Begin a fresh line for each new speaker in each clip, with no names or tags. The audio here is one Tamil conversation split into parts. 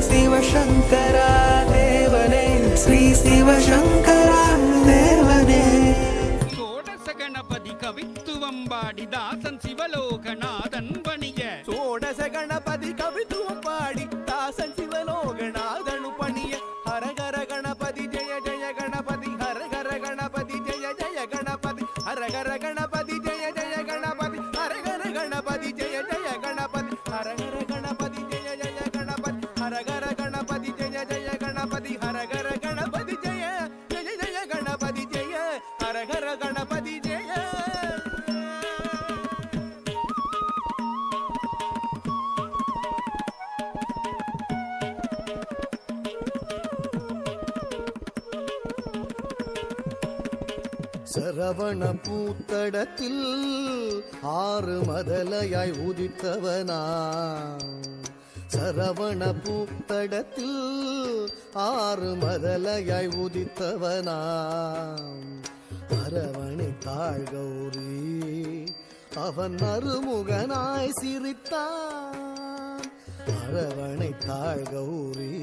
சிவசங்கரா தேவனே ஸ்ரீ சிவசங்கரா தேவனே.
சோடச கணபதி கவித்துவம் பாடி தாசன் சிவலோகநாதன் பணிய.
சோடச கணபதி கவித்துவம் பாடி தாசன் சிவலோகநாதனு பணிய. ஹரஹர கணபதி ஜெய ஜெய கணபதி ஹரஹர கணபதி ஜெய ஜெய கணபதி ஹரஹர கணபதி ஜெய ஜெய கணபதி ஹரஹர கணபதி ஜெய ஜெய கணபதி ஹரஹர கணபதி ஜெய ஜெய கணபதி ஹரஹர கணபதி ஜெய ஜெய கணபதி ஹரஹர கணபதி ஜெய ஜெய ஜெய கணபதி ஜெய ஹரஹர கணபதி ஜெய.
சரவண பூத்தடத்தில் ஆறு மதலையாய் உதித்தவனா. சரவண பூத்தடத்தில் ஆறு மதலையாய் உதித்தவனா. அரவணை தாழ்கௌரி அவன் அருமுகனாய் சிரித்தான். அரவணை தாழ்கௌரி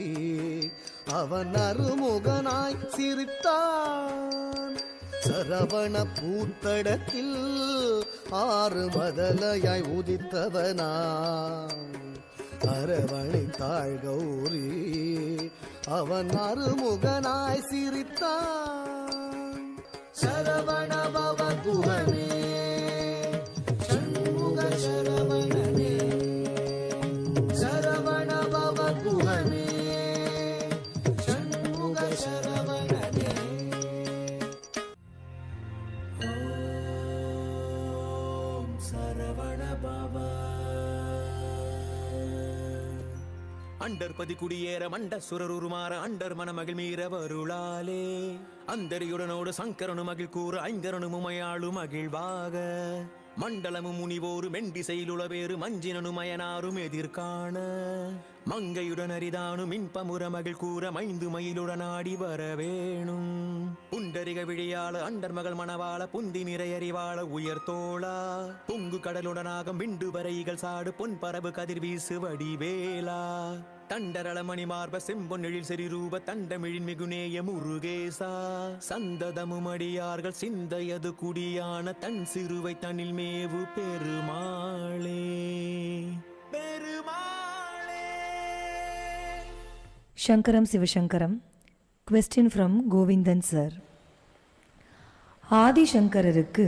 அவன் அருமுகனாய் சிரித்தான். சரவண பூத்தடத்தில் ஆறு மதலையாய் உதித்தவனா. அரவணை தாழ்கௌரி அவன் அருமுகனாய் சிரித்தான். சரவண பவ குஹனே சண்முக சரவணனே. சரவண பவ குஹனே சண்முக சரவணனே. சரவண பவ.
அண்டர் பதி குடியேற மண்ட சுரருமாற அண்டர் மனமகிழ் மீற வருளாலே. அந்தரியுடனோடு சங்கரனு மகிழ் கூற ஐங்கரனு முமையாளு மகிழ்வாக. மண்டலமும் முனிவோரு மெண்டிசையிலுள வேறு மஞ்சினனு மயனாரும் எதிர்காண. மங்கையுடன் அரிதானு மின்பமுற மகிழ் கூற மைந்து மயிலுடன் ஆடி வரவேணும். புண்டரிக விழியாள அண்டர் மகள் மணவாள புந்தி நிறையறிவாள உயர்த்தோளா. பொங்கு கடலுடனாகம் விண்டு வரைகள் சாடு பொன் பரவு கதிர் வீசு வடிவேலா. தண்டரளமணி மார்ப செம்பொன்னெழில் செறிரூப தண்டமிழின் மிகுநேய முருகேசா. சந்ததமும் அடியார்கள் சிந்தையது குடியான தன் சிறுவை தனில் மேவு பெருமாளே. பெருமாளே.
Shankaram Sivashankaram. Question from Govindan sir. ஆதிசங்கரருக்கு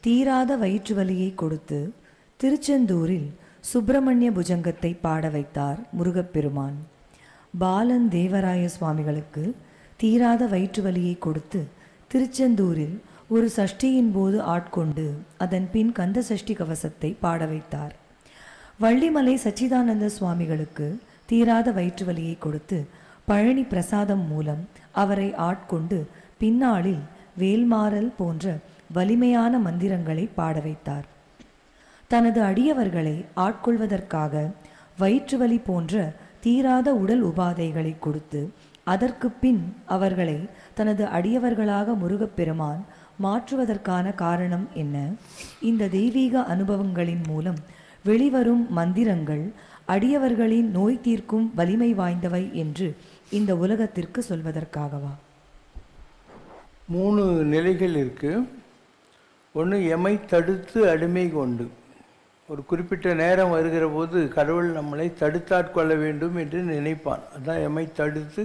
தீராத வயிற்று வலியை கொடுத்து திருச்செந்தூரில் சுப்பிரமணிய புஜங்கத்தை பாட வைத்தார் முருகப்பெருமான். பாலன் தேவராய சுவாமிகளுக்கு தீராத வயிற்று வலியை கொடுத்து திருச்செந்தூரில் ஒரு சஷ்டியின் போது ஆட்கொண்டு அதன் பின் கந்த சஷ்டி கவசத்தை பாட வைத்தார். வள்ளிமலை சச்சிதானந்த சுவாமிகளுக்கு தீராத வயிற்று வலியை கொடுத்து பழனி பிரசாதம் மூலம் அவரை ஆட்கொண்டு பின்னாளில் வேல்மாறல் போன்ற வலிமையான மந்திரங்களை பாட வைத்தார். தனது அடியவர்களை ஆட்கொள்வதற்காக வயிற்று வலி போன்ற தீராத உடல் உபாதைகளை கொடுத்து அதற்கு பின் அவர்களை தனது அடியவர்களாக முருகப்பெருமான் மாற்றுவதற்கான காரணம் என்ன? இந்த தெய்வீக அனுபவங்களின் மூலம் வெளிவரும் மந்திரங்கள் அடியவர்களின் நோய் தீர்க்கும் வலிமை வாய்ந்தவை என்று இந்த உலகத்திற்கு சொல்வதற்காகவா?
3 நிலைகள் இருக்குது. ஒன்று எமை தடுத்து அடிமை கொண்டு. ஒரு குறிப்பிட்ட நேரம் வருகிற போது கடவுள் நம்மளை தடுத்தாட்கொள்ள வேண்டும் என்று நினைப்பான். அதுதான் எமை தடுத்து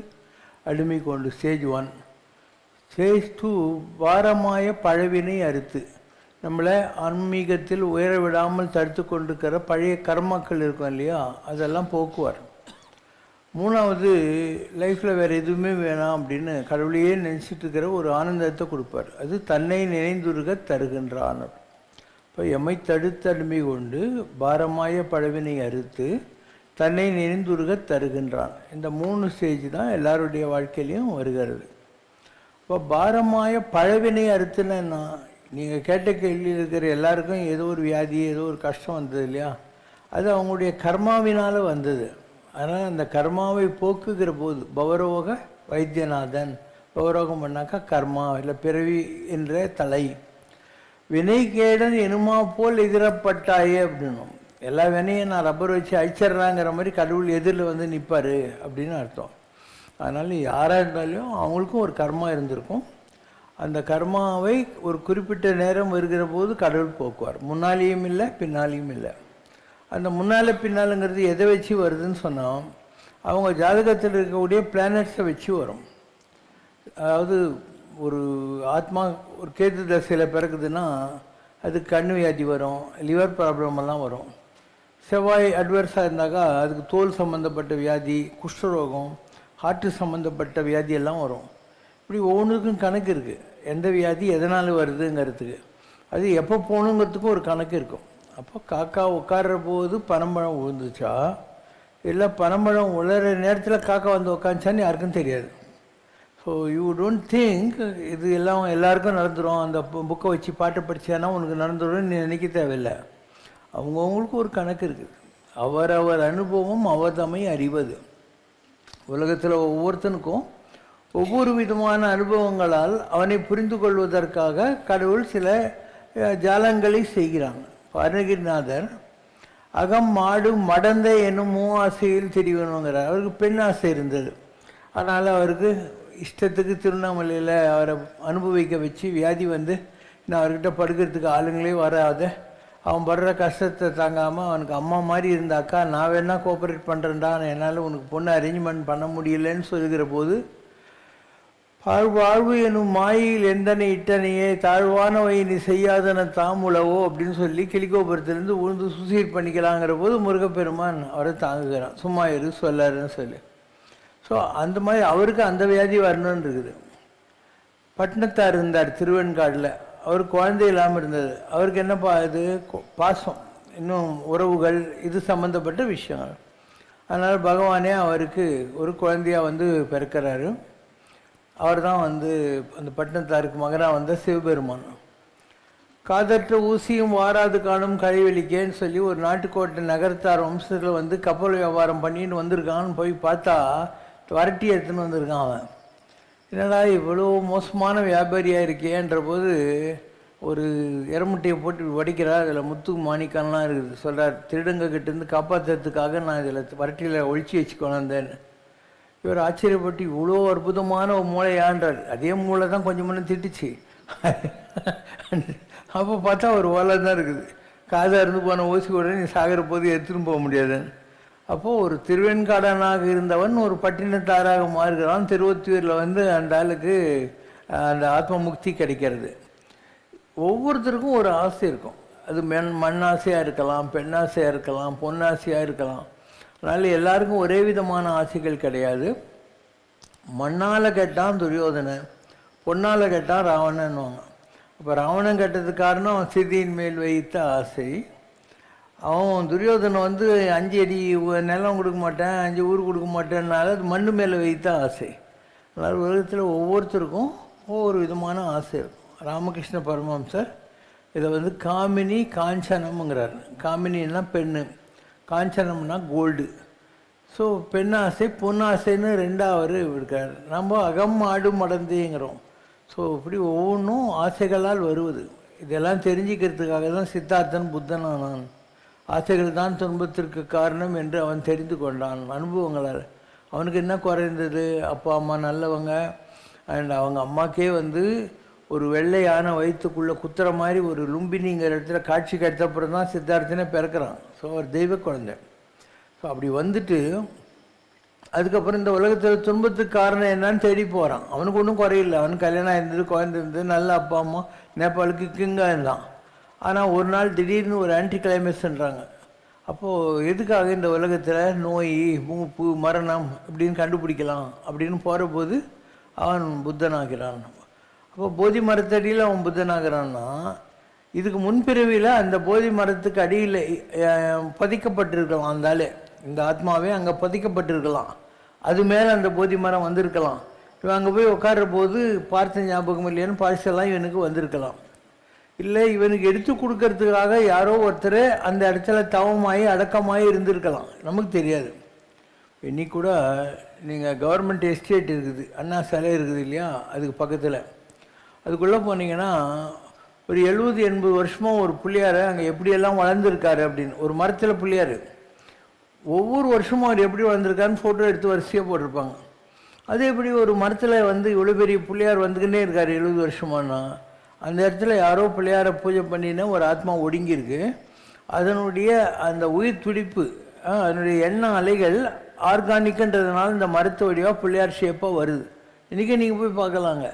அடிமை கொண்டு ஸ்டேஜ் 1. ஸ்டேஜ் 2 வாரமாய பழவினை அறுத்து நம்மளை ஆன்மீகத்தில் உயர விடாமல் தடுத்து கொண்டிருக்கிற பழைய கர்மாக்கள் இருக்கும் இல்லையா, அதெல்லாம் போக்குவார். 3வது லைஃப்பில் வேறு எதுவுமே வேணாம் அப்படின்னு கடவுளையே நினச்சிட்டு இருக்கிற ஒரு ஆனந்தத்தை கொடுப்பார். அது தன்னை நினைந்துருக தருகின்றான். இப்போ எம்மை தடுத்து அடிமை கொண்டு பாரமாய பழவினை அறுத்து தன்னை நினைந்துருக தருகின்றான். இந்த 3 ஸ்டேஜ் தான் எல்லாருடைய வாழ்க்கையிலையும் வருகிறது. இப்போ பாரமாய பழவினை அறுத்துன்னா நீங்கள் கேட்ட கேள்வியில் இருக்கிற எல்லாருக்கும் ஏதோ ஒரு வியாதி ஏதோ ஒரு கஷ்டம் வந்தது இல்லையா, அது அவங்களுடைய கர்மாவினால் வந்தது. அதனால் அந்த கர்மாவை போக்குகிற போது பவரோக வைத்தியநாதன், பவரோகம் பண்ணாக்கா கர்மா இல்லை பிறவி என்ற தலை, வினைகேடன் எனுமா போல் எதிரப்பட்டாயே அப்படின்னும். எல்லா வேணையும் நான் ரப்பர் வச்சு அழிச்சிட்றாங்கிற மாதிரி கடவுள் எதிரில் வந்து நிற்பார் அப்படின்னு அர்த்தம். அதனால் யாராக இருந்தாலும் அவங்களுக்கும் ஒரு கர்மா இருந்திருக்கும். அந்த கர்மாவை ஒரு குறிப்பிட்ட நேரம் வருகிற போது கடவுள் போக்குவார். முன்னாலேயும் இல்லை, பின்னாலேயும் இல்லை. அந்த முன்னால் பின்னாலுங்கிறது எதை வச்சு வருதுன்னு சொன்னால், அவங்க ஜாதகத்தில் இருக்கக்கூடிய பிளானட்ஸை வச்சு வரும். அதாவது ஒரு ஆத்மா ஒரு கேது தசையில் பிறக்குதுன்னா அது கண் வியாதி வரும், லிவர் ப்ராப்ளம் எல்லாம் வரும். செவ்வாய் அட்வர்ஸாக இருந்தாக்கா அதுக்கு தோல் சம்மந்தப்பட்ட வியாதி, குஷ்டரோகம், ஹார்ட்டு சம்மந்தப்பட்ட வியாதி எல்லாம் வரும். இப்படி ஒவ்வொன்றுக்கும் கணக்கு இருக்குது. எந்த வியாதி எதனால் வருதுங்கிறதுக்கு, அது எப்போ போகணுங்கிறதுக்கும் ஒரு கணக்கு இருக்கும். அப்போ காக்கா உட்கார்ற போது பனம்பழம் விழுந்துச்சா இல்லை பனம்பழம் உலர நேரத்தில் காக்கா வந்து உட்காந்துச்சான்னு யாருக்கும் தெரியாது. ஸோ யூ டோன்ட் திங்க் இது எல்லாம் எல்லாருக்கும் நடந்துடும், அந்த புக்கை வச்சு பாட்டை படித்தானா உனக்கு நடந்துடும் நீ நினைக்க தேவையில்லை. அவங்கவுங்களுக்கு ஒரு கணக்கு இருக்குது. அவரவர் அனுபவம் அவதமை அறிவது. உலகத்தில் ஒவ்வொருத்தனுக்கும் ஒவ்வொரு விதமான அனுபவங்களால் அவனை புரிந்து கொள்வதற்காக கடவுள் சில ஜாலங்களை செய்கிறாங்க. அருணகிரிநாதர் அகம் மாடு மடந்தை என்னும் மூவாசையில் திரிவனுங்கிறார். அவருக்கு பெண் ஆசை இருந்தது. அதனால் அவருக்கு இஷ்டத்துக்கு திருவண்ணாமலையில் அவரை அனுபவிக்க வச்சு வியாதி வந்து இன்னும் அவர்கிட்ட படுக்கிறதுக்கு ஆளுங்களே வராத, அவன் படுற கஷ்டத்தை தாங்காமல் அவனுக்கு அம்மா மாதிரி இருந்தாக்கா நான் வேணா கோஆப்ரேட் பண்ணுறேன்டா, என்னால் உனக்கு பொண்ணு அரேஞ்ச்மெண்ட் பண்ண முடியலன்னு சொல்லுகிற போது, வாழ்வு எனும் மாயில் எந்தனை இட்டனையே தாழ்வானவை நீ செய்யாதன தாமுலவோ அப்படின்னு சொல்லி கிளிகோபுரத்துலேருந்து உழுந்து சூசைட் பண்ணிக்கலாங்கிற போது முருகப்பெருமான் அவரை தாங்குகிறான். சும்மா இரு சொல்லாருன்னு சொல்லி. ஸோ அந்த மாதிரி அவருக்கு அந்த வியாதி வரணுன்னு இருக்குது. பட்டினத்தார் இருந்தார் திருவெண்காடில், அவர் குழந்தை இல்லாமல் இருந்தது. அவருக்கு என்னப்பா இது பாசம், இன்னும் உறவுகள், இது சம்மந்தப்பட்ட விஷயங்கள். அதனால் பகவானே அவருக்கு ஒரு குழந்தையாக வந்து பிறக்கிறாரு. அவர் தான் வந்து அந்த பட்டினத்தாருக்கு மகனாக வந்த சிவபெருமான். காதற்ற ஊசியும் வாராது காணும் கழிவெளிக்கேன்னு சொல்லி ஒரு நாட்டுக்கோட்டை நகரத்தார் வம்சத்தில் வந்து கப்பல் வியாபாரம் பண்ணின்னு வந்திருக்கான்னு போய் பார்த்தா வரட்டி எடுத்துன்னு வந்திருக்கான் அவன். என்னடா இவ்வளோ மோசமான வியாபாரியாக இருக்கேன்ற போது ஒரு எரமுட்டையை போட்டு வடிக்கிறார். அதில் முத்து மாணிக்கம்லாம் இருக்குது. சொல்கிறார், திருடங்க கிட்டேருந்து காப்பாற்றுறதுக்காக நான் இதில் வரட்டியில் ஒழிச்சு வச்சுக்கொண்டேன்னு. இவர் ஆச்சரியப்பட்டு இவ்வளோ அற்புதமான ஒரு மூளையான்றார். அதே மூளை தான் கொஞ்சம் முன்ன திட்டுச்சு. அப்போ பார்த்தா ஒரு ஓலை தான் இருக்குது. காதாக இருந்து போன ஊசி கூட நீ சாகிற போது எடுத்துன்னு போக முடியாதுன்னு. அப்போது ஒரு திருவெண்காடனாக இருந்தவன் ஒரு பட்டினத்தாராக மாறுகிறான். திருவொத்தியூரில் வந்து அந்த ஆளுக்கு அந்த ஆத்ம முக்தி கிடைக்கிறது. ஒவ்வொருத்தருக்கும் ஒரு ஆசை இருக்கும். அது மண்ணாசையாக இருக்கலாம், பெண்ணாசையாக இருக்கலாம், பொன்னாசையாக இருக்கலாம். அதனால் எல்லாருக்கும் ஒரே விதமான ஆசைகள் கிடையாது. மண்ணால் கேட்டான் துரியோதனன், பொன்னால் கேட்டான் ராவணன்வாங்க. அப்போ ராவணன் கேட்டதுக்கு காரணம் சிதியின் மேல் வைத்த ஆசை. அவன் துரியோதனை வந்து 5 அடி நிலம் கொடுக்க மாட்டேன், 5 ஊர் கொடுக்க மாட்டேன்னால அது மண்ணு மேலே வைத்த ஆசை. அதனால் உலகத்தில் ஒவ்வொருத்தருக்கும் ஒவ்வொரு விதமான ஆசை இருக்கும். ராமகிருஷ்ண பரமஹம்சர் இதை வந்து காமினி காஞ்சனம்ங்கிறார். காமினின்னா பெண்ணு, காஞ்சனம்னா கோல்டு. ஸோ பெண்ணாசை பொன்னாசைன்னு ரெண்டாவது இருக்கார். நம்ம அகம் ஆடு மடந்தேங்கிறோம். ஸோ இப்படி ஒவ்வொன்றும் ஆசைகளால் வருவது. இதெல்லாம் தெரிஞ்சுக்கிறதுக்காக தான் சித்தார்த்தன் புத்தனானான். ஆசைகள் தான் துன்பத்திற்கு காரணம் என்று அவன் தெரிந்து கொண்டான் அனுபவங்களால். அவனுக்கு என்ன குறைந்தது, அப்பா அம்மா நல்லவங்க, அண்ட் அவங்க அம்மாக்கே வந்து ஒரு வெள்ளையான வயிற்றுக்குள்ளே குத்துற மாதிரி ஒரு லும்பினிங்கிற இடத்துல காட்சி கிடைத்தப்புறம் தான் சித்தார்த்தனே பிறக்கிறான். ஸோ அவர் தெய்வ குழந்தை. ஸோ அப்படி வந்துட்டு அதுக்கப்புறம் இந்த உலகத்தில் துன்பத்துக்கு காரணம் என்னன்னு தேடி போகிறான். அவனுக்கு ஒன்றும் குறையில்லை. அவனுக்கு கல்யாணம் இருந்தது, குழந்தை இருந்தது, நல்ல அப்பா அம்மா, நேபாளுக்கு கிங்காக இருந்தான். ஆனால் ஒரு நாள் திடீர்னு ஒரு ஆன்டி கிளைமேக்ஸ்ன்றாங்க. அப்போது எதுக்காக இந்த உலகத்தில் நோய், மூப்பு, மரணம் இப்படின்னு கண்டுபிடிக்கலாம் அப்படின்னு போகிற போது அவன் புத்தனாகிறான். அப்போ போதி மரத்தடியில் அவன் புத்தனாகிறான்னா இதுக்கு முன்பிறவியில் அந்த போதி மரத்துக்கு அடியில் பதிக்கப்பட்டிருக்கலாம். அந்தாலே இந்த ஆத்மாவே அங்கே பதிக்கப்பட்டிருக்கலாம். அது மேலே அந்த போதி மரம் வந்திருக்கலாம். இவன் அங்கே போய் உட்கார்ற போது பார்த்த ஞாபகம் இல்லையான்னு பார்செல்லாம் இவனுக்கு வந்திருக்கலாம். இல்லை இவனுக்கு எடுத்து கொடுக்கறதுக்காக யாரோ ஒருத்தர் அந்த இடத்துல தவமாகி அடக்கமாகி இருந்திருக்கலாம். நமக்கு தெரியாது. இன்னைக்கு கூட நீங்கள் கவர்மெண்ட் எஸ்டேட் இருக்குது, அண்ணா சிலை இருக்குது இல்லையா, அதுக்கு பக்கத்தில் அதுக்குள்ளே போனீங்கன்னா ஒரு 70-80 வருஷமாக ஒரு பிள்ளையார் அங்கே எப்படியெல்லாம் வளர்ந்துருக்காரு அப்படின்னு. ஒரு மரத்தில் பிள்ளையார் ஒவ்வொரு வருஷமும் அவர் எப்படி வளர்ந்துருக்காருன்னு ஃபோட்டோ எடுத்து வரிசையாக போட்டிருப்பாங்க. அது எப்படி ஒரு மரத்தில் வந்து இவ்வளோ பெரிய பிள்ளையார் வந்துக்கிட்டே இருக்கார் 70 வருஷமானா, அந்த இடத்துல யாரோ பிள்ளையாரை பூஜை பண்ணினா ஒரு ஆத்மா ஒடுங்கியிருக்கு. அதனுடைய அந்த உயிர் துடிப்பு, அதனுடைய எண்ண அலைகள் ஆர்கானிக்குன்றதுனால இந்த மரத்து வடிவாக பிள்ளையார் ஷேப்பாக வருது. இன்றைக்கி நீங்கள் போய் பார்க்கலாங்க.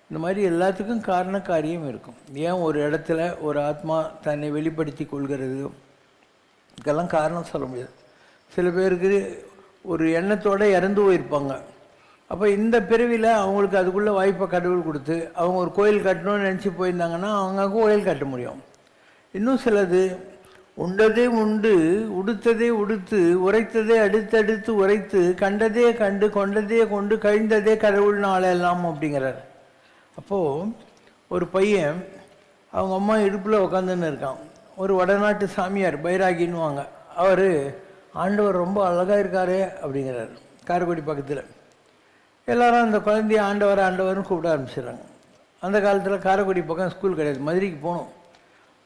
இந்த மாதிரி எல்லாத்துக்கும் காரண காரியம் இருக்கும். ஏன் ஒரு இடத்துல ஒரு ஆத்மா தன்னை வெளிப்படுத்தி கொள்கிறது, இதுக்கெல்லாம் காரணம் சொல்ல முடியாது. சில பேருக்கு ஒரு எண்ணத்தோடு இறந்து போயிருப்பாங்க. அப்போ இந்த பிறவியில் அவங்களுக்கு அதுக்குள்ளே வாய்ப்பை கடவுள் கொடுத்து அவங்க ஒரு கோயில் கட்டணும்னு நினச்சி போயிருந்தாங்கன்னா அவங்க கோயில் கட்ட முடியும். இன்னும் சிலது உண்டதே உண்டு, உடுத்ததே உடுத்து, உரைத்ததே அடுத்தடுத்து உரைத்து, கண்டதே கண்டு, கொண்டதே கொண்டு, கழிந்ததே கடவுள்னு ஆளெல்லாம் அப்படிங்கிறார். அப்போது ஒரு பையன் அவங்க அம்மா இடுப்பில் உட்காந்துன்னு இருக்கான். ஒரு வடநாட்டு சாமியார் பைராகின்னுவாங்க. அவர் ஆண்டவர் ரொம்ப அழகாக இருக்காரு அப்படிங்கிறார். காரைக்குடி பக்கத்தில் எல்லாரும் அந்த குழந்தைய ஆண்டவர் ஆண்டவர்னு கூப்பிட ஆரம்பிச்சிடுறாங்க. அந்த காலத்தில் காரைக்குடி பக்கம் ஸ்கூல் கிடையாது, மதுரைக்கு போகணும்.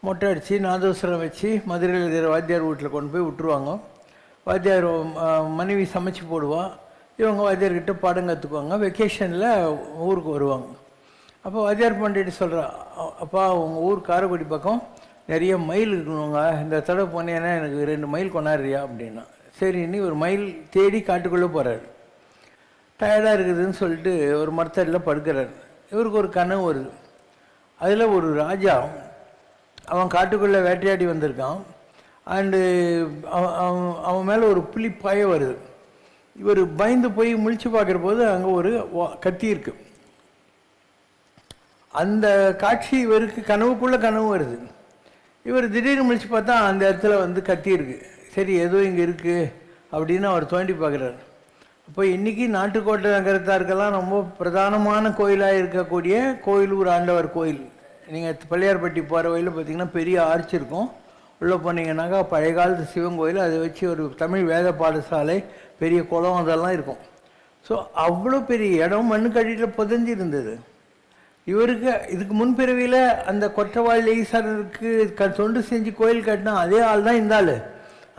மொட்டை அடித்து நாதோசரம் வச்சு மதுரையில் இருக்கிற வாத்தியார் வீட்டில் கொண்டு போய் விட்டுருவாங்க. வாத்தியார் மனைவி சமைச்சு போடுவா, இவங்க வாத்தியார்கிட்ட பாடம் கற்றுக்குவாங்க. வெக்கேஷனில் ஊருக்கு வருவாங்க. அப்போ வாத்தியார் பண்ணிட்டு சொல்கிறா, அப்பா உங்கள் ஊர் காரைக்குடி பக்கம் நிறைய மயில் இருக்கணுங்க, இந்த தடவை போனேன்னா எனக்கு 2 மைல் கொண்டாடுறியா அப்படின்னா. சரி, இன்னி ஒரு மைல் தேடி காட்டுக்குள்ளே போகிறார். டயர்டாக இருக்குதுன்னு சொல்லிட்டு ஒரு மரத்தடியில் படுக்கிறார். இவருக்கு ஒரு கனவு வருது. அதில் ஒரு ராஜா அவன் காட்டுக்குள்ளே வேட்டையாடி வந்திருக்கான். அண்டு அவன் மேலே ஒரு புலி பாய வருது. இவர் பயந்து போய் முழிச்சு பார்க்குற போது அங்கே ஒரு கத்தி இருக்கு. அந்த காட்சி இவருக்கு கனவுக்குள்ளே கனவு வருது. இவர் திடீர்னு முழிச்சு பார்த்தா அந்த இடத்துல வந்து கத்தி இருக்கு. சரி, ஏதோ இங்கே இருக்குது அப்படின்னு அவர் தோண்டி பார்க்குறாரு. அப்போ இன்றைக்கி நாட்டுக்கோட்டை நகரத்தாருக்கெல்லாம் ரொம்ப பிரதானமான கோயிலாக இருக்கக்கூடிய கோயிலூர் ஆண்டவர் கோயில். நீங்கள் பிள்ளையார்பட்டி போகிற வழியில் பார்த்தீங்கன்னா பெரிய ஆர்ச் இருக்கும். உள்ளே போனீங்கன்னாக்கா பழைய காலத்து சிவன் கோயில், அதை வச்சு ஒரு தமிழ் வேத பாடசாலை, பெரிய குளம் அதெல்லாம் இருக்கும். ஸோ அவ்வளோ பெரிய இடம் மண்ணுக்கடியில் புதஞ்சி இருந்தது. இவருக்கு இதுக்கு முன்பிறவியில் அந்த கொற்றவாளி ஈஸ்வரருக்கு தொண்டு செஞ்சு கோயில் கட்டினா அதே ஆள் தான் இந்த ஆள்.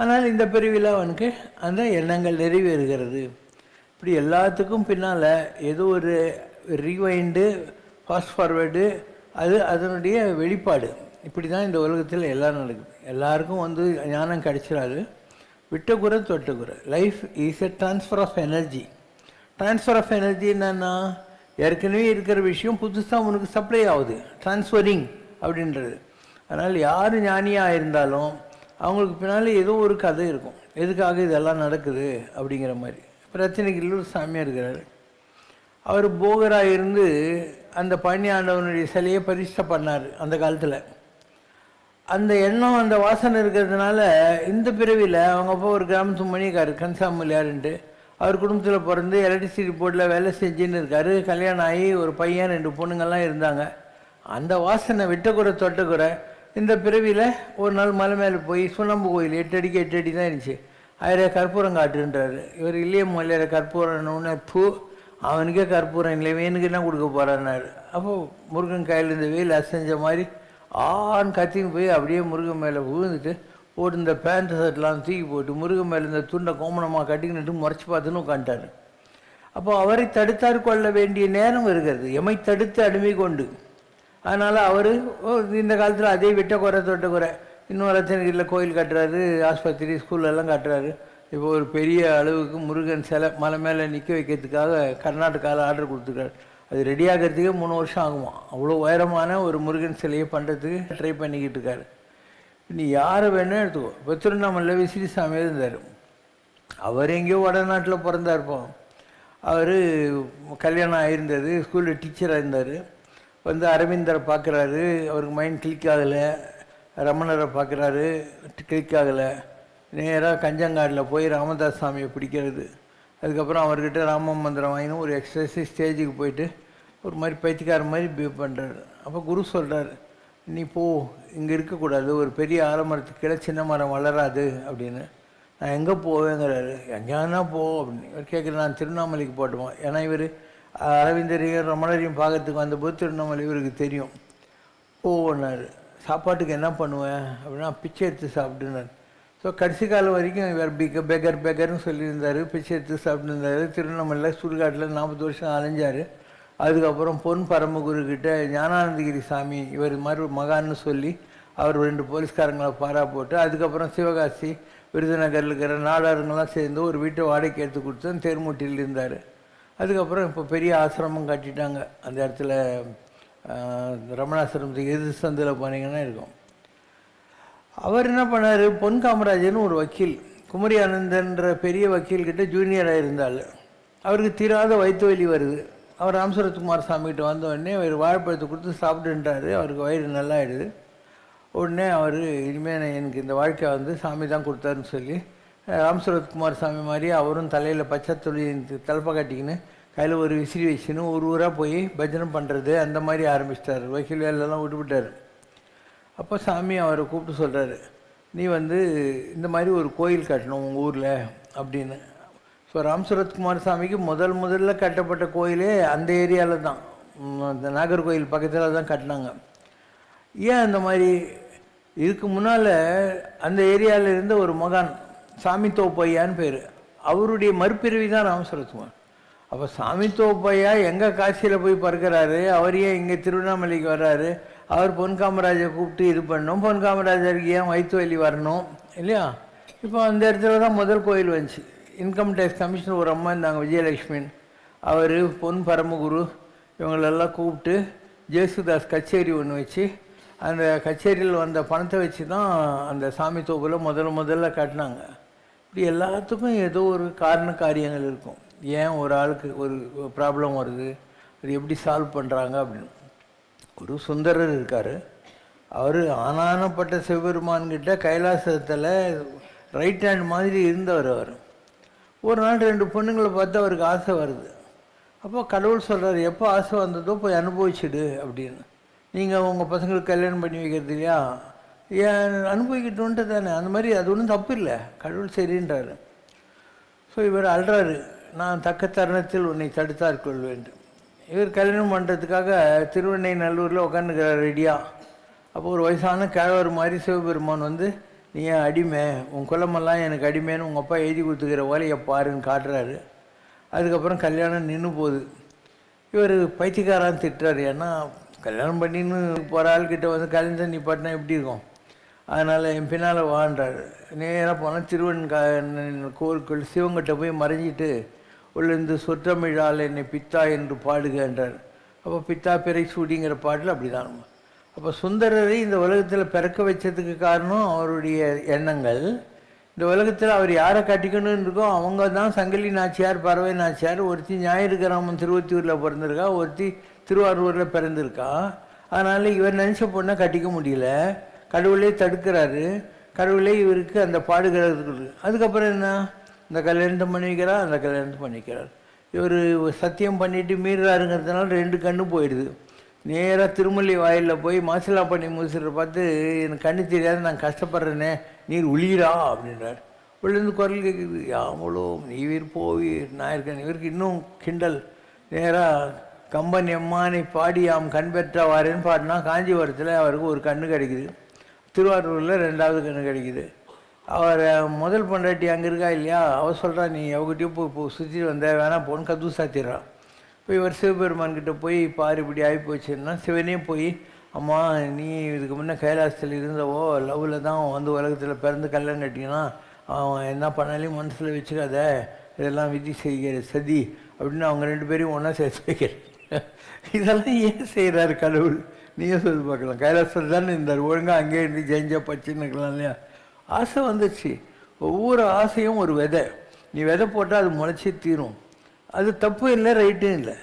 ஆனால் இந்த பிறவியில் அவனுக்கு அந்த எண்ணங்கள் நிறைவேறுகிறது. இப்படி எல்லாத்துக்கும் பின்னால் ஏதோ ஒரு ரீவைண்டு, ஃபாஸ்ட் ஃபார்வேர்டு, அது அதனுடைய வெளிப்பாடு. இப்படி தான் இந்த உலகத்தில் எல்லோரும் நடக்குது. எல்லாருக்கும் வந்து ஞானம் கிடைச்சிடாது. விட்டகுறை தொட்டகுறை. Life is a transfer of energy. Transfer of energy என்னென்னா, ஏற்கனவே இருக்கிற விஷயம் புதுசாக உனக்கு சப்ளை ஆகுது, ட்ரான்ஸ்ஃபரிங் அப்படின்றது. அதனால் யார் ஞானியாக இருந்தாலும் அவங்களுக்கு பின்னால் ஏதோ ஒரு கதை இருக்கும், எதுக்காக இதெல்லாம் நடக்குது அப்படிங்கிற மாதிரி. பிரச்சனைக்குள்ளூர் சாமியாக இருக்கிறார். அவர் போகராக இருந்து அந்த பழனி ஆண்டவனுடைய சிலையை பரிசை பண்ணார் அந்த காலத்தில். அந்த எண்ணம், அந்த வாசனை இருக்கிறதுனால இந்த பிறவியில் அவங்க அப்பா ஒரு கிராமத்து மணிக்கார் கன்சாமூலியாருன்ட்டு, அவர் குடும்பத்தில் பிறந்து எலக்ட்ரிசிட்டி போர்டில் வேலை செஞ்சுன்னு இருக்கார். கல்யாணம் ஆகி ஒரு பையன் 2 பொண்ணுங்கள்லாம் இருந்தாங்க. அந்த வாசனை விட்டக்குறை தொட்டக்குறை. இந்த பிறவியில் ஒரு நாள் மலை மேலே போய் சுண்ணாம்பு கோயில் 8 அடிக்கு 8 அடி தான் இருந்துச்சு. 1000 கற்பூரம் காட்டுன்றாரு. இவர் இல்லையே மொழியார கற்பூரம்னு பூ, அவனுக்கே கற்பூரம் இல்லை, வேணுக்கு என்ன கொடுக்க போகிறான்னாரு. அப்போது முருகன் கையில் இந்த வெயில் அசைஞ்ச மாதிரி ஆண் கத்தின்னு போய் அப்படியே முருகன் மேலே விழுந்துட்டு போட்டு இந்த பேண்ட் ஷர்ட்லாம் தூக்கி போட்டு முருகன் மேலே இந்த துண்டை கோமணமாக கட்டிக்கிட்டு முறைச்சி பார்த்துன்னு உட்காந்துட்டார். அப்போ அவரை தடுத்தார் கொள்ள வேண்டிய நேரம் இருக்கிறது, எமை தடுத்து அடிமை கொண்டு. அதனால் அவர் இந்த காலத்தில் அதே விட்டக்குறை தொட்டக்குறை. இன்னும் ரத்தனகிரியில் கோயில் கட்டுறாரு, ஆஸ்பத்திரி, ஸ்கூல்லெல்லாம் கட்டுறாரு. இப்போ ஒரு பெரிய அளவுக்கு முருகன் சிலை மலை மேலே நிற்க வைக்கிறதுக்காக கர்நாடகாவில் ஆர்டர் கொடுத்துருக்காரு. அது ரெடி ஆகிறதுக்கே 3 வருஷம் ஆகுமா. அவ்வளோ உயரமான ஒரு முருகன் சிலையை பண்ணுறதுக்கு ட்ரை பண்ணிக்கிட்டு இருக்காரு. நீ யாரை வேணால் எடுத்துக்கோ. இப்போ திருவண்ணாமலையில் விசிறி சாமியாக இருந்தார். அவர் எங்கேயோ வடநாட்டில் பிறந்தாருப்போம். அவர் கல்யாணம் ஆகிருந்தது, ஸ்கூலில் டீச்சராக இருந்தார். வந்து அரவிந்தரை பார்க்குறாரு, அவருக்கு மைண்ட் கிளிக் ஆகலை. ரமணரை பார்க்குறாரு, கிளிக் ஆகலை. நேராக கஞ்சங்காடில் போய் ராமதாஸ் சாமியை பிடிக்கிறது. அதுக்கப்புறம் அவர்கிட்ட ராம மந்திரம் வாங்கினு ஒரு எக்ஸசைஸ் ஸ்டேஜுக்கு போயிட்டு ஒரு மாதிரி பைத்தியக்கார மாதிரி பிஹேவ் பண்ணுறாரு. அப்போ குரு சொல்கிறார், நீ போ, இங்கே இருக்கக்கூடாது, ஒரு பெரிய ஆலமரத்துக்கு கீழே சின்ன மரம் வளராது அப்படின்னு. நான் எங்கே போவேங்கிறாரு. எங்கேனா போ அப்படின்னு. இவர் கேட்குறேன், நான் திருவண்ணாமலைக்கு போட்டுமா. ஏன்னா இவர் அரவிந்தரையும் ரமணரையும் பார்க்கறதுக்கு வந்தபோது திருவண்ணாமலை இவருக்கு தெரியும். போனார். சாப்பாட்டுக்கு என்ன பண்ணுவேன் அப்படின்னா பிச்சை எடுத்து சாப்பிட்டுனார். ஸோ கடைசி காலம் வரைக்கும் இவர் பெகர்னு சொல்லியிருந்தார். பிச்சை எடுத்து சாப்பிட்டுருந்தார். திருவண்ணாமலையில் சுடுகாட்டில் 40 வருஷம் அலைஞ்சார். அதுக்கப்புறம் பொன் பரமகுருக்கிட்ட ஞானானந்தகிரி சாமி இவர் மாதிரி மகான்னு சொல்லி அவர் 2 போலீஸ்காரங்களை பாரா போட்டு, அதுக்கப்புறம் சிவகாசி விருதுநகரில் இருக்கிற நாடாருங்கெல்லாம் சேர்ந்து ஒரு வீட்டை வாடகைக்கு எடுத்து கொடுத்து தேர்மூட்டியில் இருந்தார். அதுக்கப்புறம் இப்போ பெரிய ஆசிரமம் கட்டிட்டாங்க. அந்த இடத்துல ரமணாசிரமத்துக்கு எதிர் சந்தில் போனீங்கன்னா இருக்கும். அவர் என்ன பண்ணார், பொன் காமராஜர்னு ஒரு வக்கீல், குமரி ஆனந்தன்ற பெரிய வக்கீல்கிட்ட ஜூனியராக இருந்தால் அவருக்கு தீராத வயிற்று வலி வருது. அவர் ராமசுரத்குமார் சாமிகிட்ட வந்த உடனே அவர் வாழைப்பழத்தை கொடுத்து சாப்பிட்டுன்றாரு. அவருக்கு வயிறு நல்லா ஆகிடுது. உடனே அவர் இனிமேல் எனக்கு இந்த வாழ்க்கை வந்து சாமி தான் கொடுத்தாருன்னு சொல்லி ராமசுரத்குமார் சாமி மாதிரி அவரும் தலையில் பச்சை துளி தலப்பை கட்டிக்கின்னு கையில் ஒரு விசிறி வச்சுன்னு ஒரு ஊராக போய் பஜனை பண்ணுறது அந்த மாதிரி ஆரம்பிச்சிட்டார். வக்கீல் வேலையெல்லாம் விட்டுவிட்டார். அப்போ சாமி அவரை கூப்பிட்டு சொல்கிறாரு, நீ வந்து இந்த மாதிரி ஒரு கோயில் கட்டணும் உங்கள் ஊரில் அப்படின்னு. ஸோ ராமசுரத்குமார் சாமிக்கு முதல்ல கட்டப்பட்ட கோயிலே அந்த ஏரியாவில் தான், அந்த நாகர்கோயில் பக்கத்தில் தான் கட்டினாங்க. ஏன் அந்த மாதிரி? இதுக்கு முன்னால் அந்த ஏரியாவில் இருந்த ஒரு மகான் சாமி தோப்பையான்னு பேர், அவருடைய மறுபிறவி தான் ராமசுரத்குமார். அப்போ சாமி தோப்பையா எங்கே காசியில் போய் பறக்கிறாரு, அவர் ஏன் இங்கே திருவண்ணாமலைக்கு வர்றாரு, அவர் பொன் காமராஜரை கூப்பிட்டு இது பண்ணணும், பொன் காமராஜருக்கு ஏன் வயிற்று வலி வரணும் இல்லையா? இப்போ அந்த இடத்துல தான் முதல் கோயில் வந்துச்சு. இன்கம் டேக்ஸ் கமிஷனர் ஒரு அம்மா இருந்தாங்க, விஜயலட்சுமின்னு. அவர் பொன் பரமகுரு இவங்களெல்லாம் கூப்பிட்டு ஜேசுதாஸ் கச்சேரி ஒன்று வச்சு அந்த கச்சேரியில் வந்த பணத்தை வச்சு தான் அந்த சாமி தோப்பில் முதல்ல கட்டினாங்க. இப்படி எல்லாத்துக்கும் ஏதோ ஒரு காரண காரியங்கள் இருக்கும். ஏன் ஒரு ஆளுக்கு ஒரு ப்ராப்ளம் வருது, அது எப்படி சால்வ் பண்ணுறாங்க அப்படின்னு. ஒரு சுந்தரர் இருக்கார். அவர் ஆனானப்பட்ட சிவபெருமான்கிட்ட கைலாசத்தில் ரைட் ஹேண்ட் மாதிரி இருந்தவர். அவர் ஒரு நாள் 2 பொண்ணுங்களை பார்த்து அவருக்கு ஆசை வருது. அப்போ கடவுள் சொல்கிறார், எப்போ ஆசை வந்ததோ போய் அனுபவிச்சுடு அப்படின்னு. நீங்கள் உங்கள் பசங்களுக்கு கல்யாணம் பண்ணி வைக்கிறது இல்லையா, ஏன் அனுபவிக்கிட்டோன்ட்டு தானே, அந்த மாதிரி அது ஒன்றும் தப்பு இல்லை, கடவுள் சரின்றாரு. ஸோ இவர் அல்றாரு, நான் தக்க தருணத்தில் உன்னை தடுத்தார் கொள்வேன். இவர் கல்யாணம் பண்ணுறதுக்காக திருவெண்ணெய்நல்லூரில் உட்காந்துக்கிறார் ரெடியாக. அப்போ ஒரு வயசான கிழவர் மாதிரி சிவபெருமான் வந்து, நீ ஏன் அடிமை, உன் குலமெல்லாம் எனக்கு அடிமைன்னு உங்கள் அப்பா எழுதி கொடுத்துக்கிற வேலையை பாருன்னு காட்டுறாரு. அதுக்கப்புறம் கல்யாணம் நின்று போகுது. இவர் பைத்தியக்காரான்னு திட்டுறாரு. ஏன்னா கல்யாணம் பண்ணின்னு போகிற ஆள்கிட்ட வந்து கல்யாணம் நிப்பாட்டினா எப்படி இருக்கும், அதனால் என் பின்னால் வாழ்றாரு. நேராக போனால் கோவிலுக்குள் சிவங்கிட்ட போய் மறைஞ்சிட்டு உள்ளேருந்து சொற்றமிழால் என்னை பித்தா என்று பாடுகின்றார். அப்போ பித்தா பிறை சூடிங்கிற பாட்டில் அப்படி தான். அப்போ சுந்தரரை இந்த உலகத்தில் பிறக்க வச்சதுக்கு காரணம் அவருடைய எண்ணங்கள். இந்த உலகத்தில் அவர் யாரை கட்டிக்கணும்னு இருக்கோ அவங்க தான் சங்கிலி நாச்சியார், பறவை நாச்சியார். ஒருத்தி ஞாயிறுகிராமம் திருவொத்தியூரில் பிறந்திருக்கா, ஒருத்தி திருவாரூரில் பிறந்திருக்கா. அதனால் இவர் நினச்ச பொண்ணை கட்டிக்க முடியல, கடவுளே தடுக்கிறாரு. கடவுளே இவருக்கு அந்த பாடுகிறது. அதுக்கப்புறம் என்ன, இந்த கல்யாணத்தை பண்ணிக்கிறார், அந்த கல்யாணத்தை பண்ணிக்கிறார். இவர் சத்தியம் பண்ணிட்டு மீறாருங்கிறதுனால 2 கண்ணு போயிடுது. நேராக திருமல்லி வாயிலில் போய் மாசிலா பண்ணி முடிச்சுட்டு பார்த்து, எனக்கு கண்ணு தெரியாது, நான் கஷ்டப்படுறேனே, நீர் உளிரா அப்படின்றார். உள்ளேருந்து குரல் கேட்குது, யாமளோ நீவீர் போவீர் நான் இருக்கேன். இவருக்கு இன்னும் கிண்டல். நேராக கம்பன் எம்மானை பாடி யாம் கண் பெற்றவாருன்னு பாடினா காஞ்சிபுரத்தில் அவருக்கு ஒரு கண்ணு கிடைக்குது, திருவாரூரில் 2வது கண்ணு கிடைக்குது. அவர் முதல் பொண்டாட்டி அங்கே இருக்கா இல்லையா, அவர் சொல்கிறா, நீ அவகிட்டையும் போய் சுற்றி வந்த வேணாம் போன்னு கதவு சாத்திடுறான். இப்போ இவர் சிவபெருமான்கிட்ட போய் பாரு இப்படி ஆகி போச்சுன்னா, சிவனே போய், அம்மா நீ இதுக்கு முன்னே கைலாசத்தில் இருந்தவோ லவ்வில் தான் வந்து உலகத்தில் பிறந்து கல்யாணம் கட்டிங்கன்னா அவன் என்ன பண்ணாலையும் மனசில் வச்சுக்காத, இதெல்லாம் விதி செய்கிற சதி அப்படின்னு அவங்க 2 பேரையும் ஒன்றா சேர்த்து வைக்கிறேன். இதெல்லாம் ஏன் செய்கிறாரு கடவுள், நீங்கள் சொல்லி பார்க்கலாம். கைலாசத்தில் தானே இருந்தார், ஒழுங்காக அங்கேயே இருந்து ஜெயிஞ்சா பச்சுன்னு இருக்கலாம் இல்லையா. ஆசை வந்துச்சு. ஒவ்வொரு ஆசையும் ஒரு விதை, நீ விதை போட்டால் அது முளைச்சி தீரும். அது தப்பு இல்லை, ரைட்டும் இல்லை.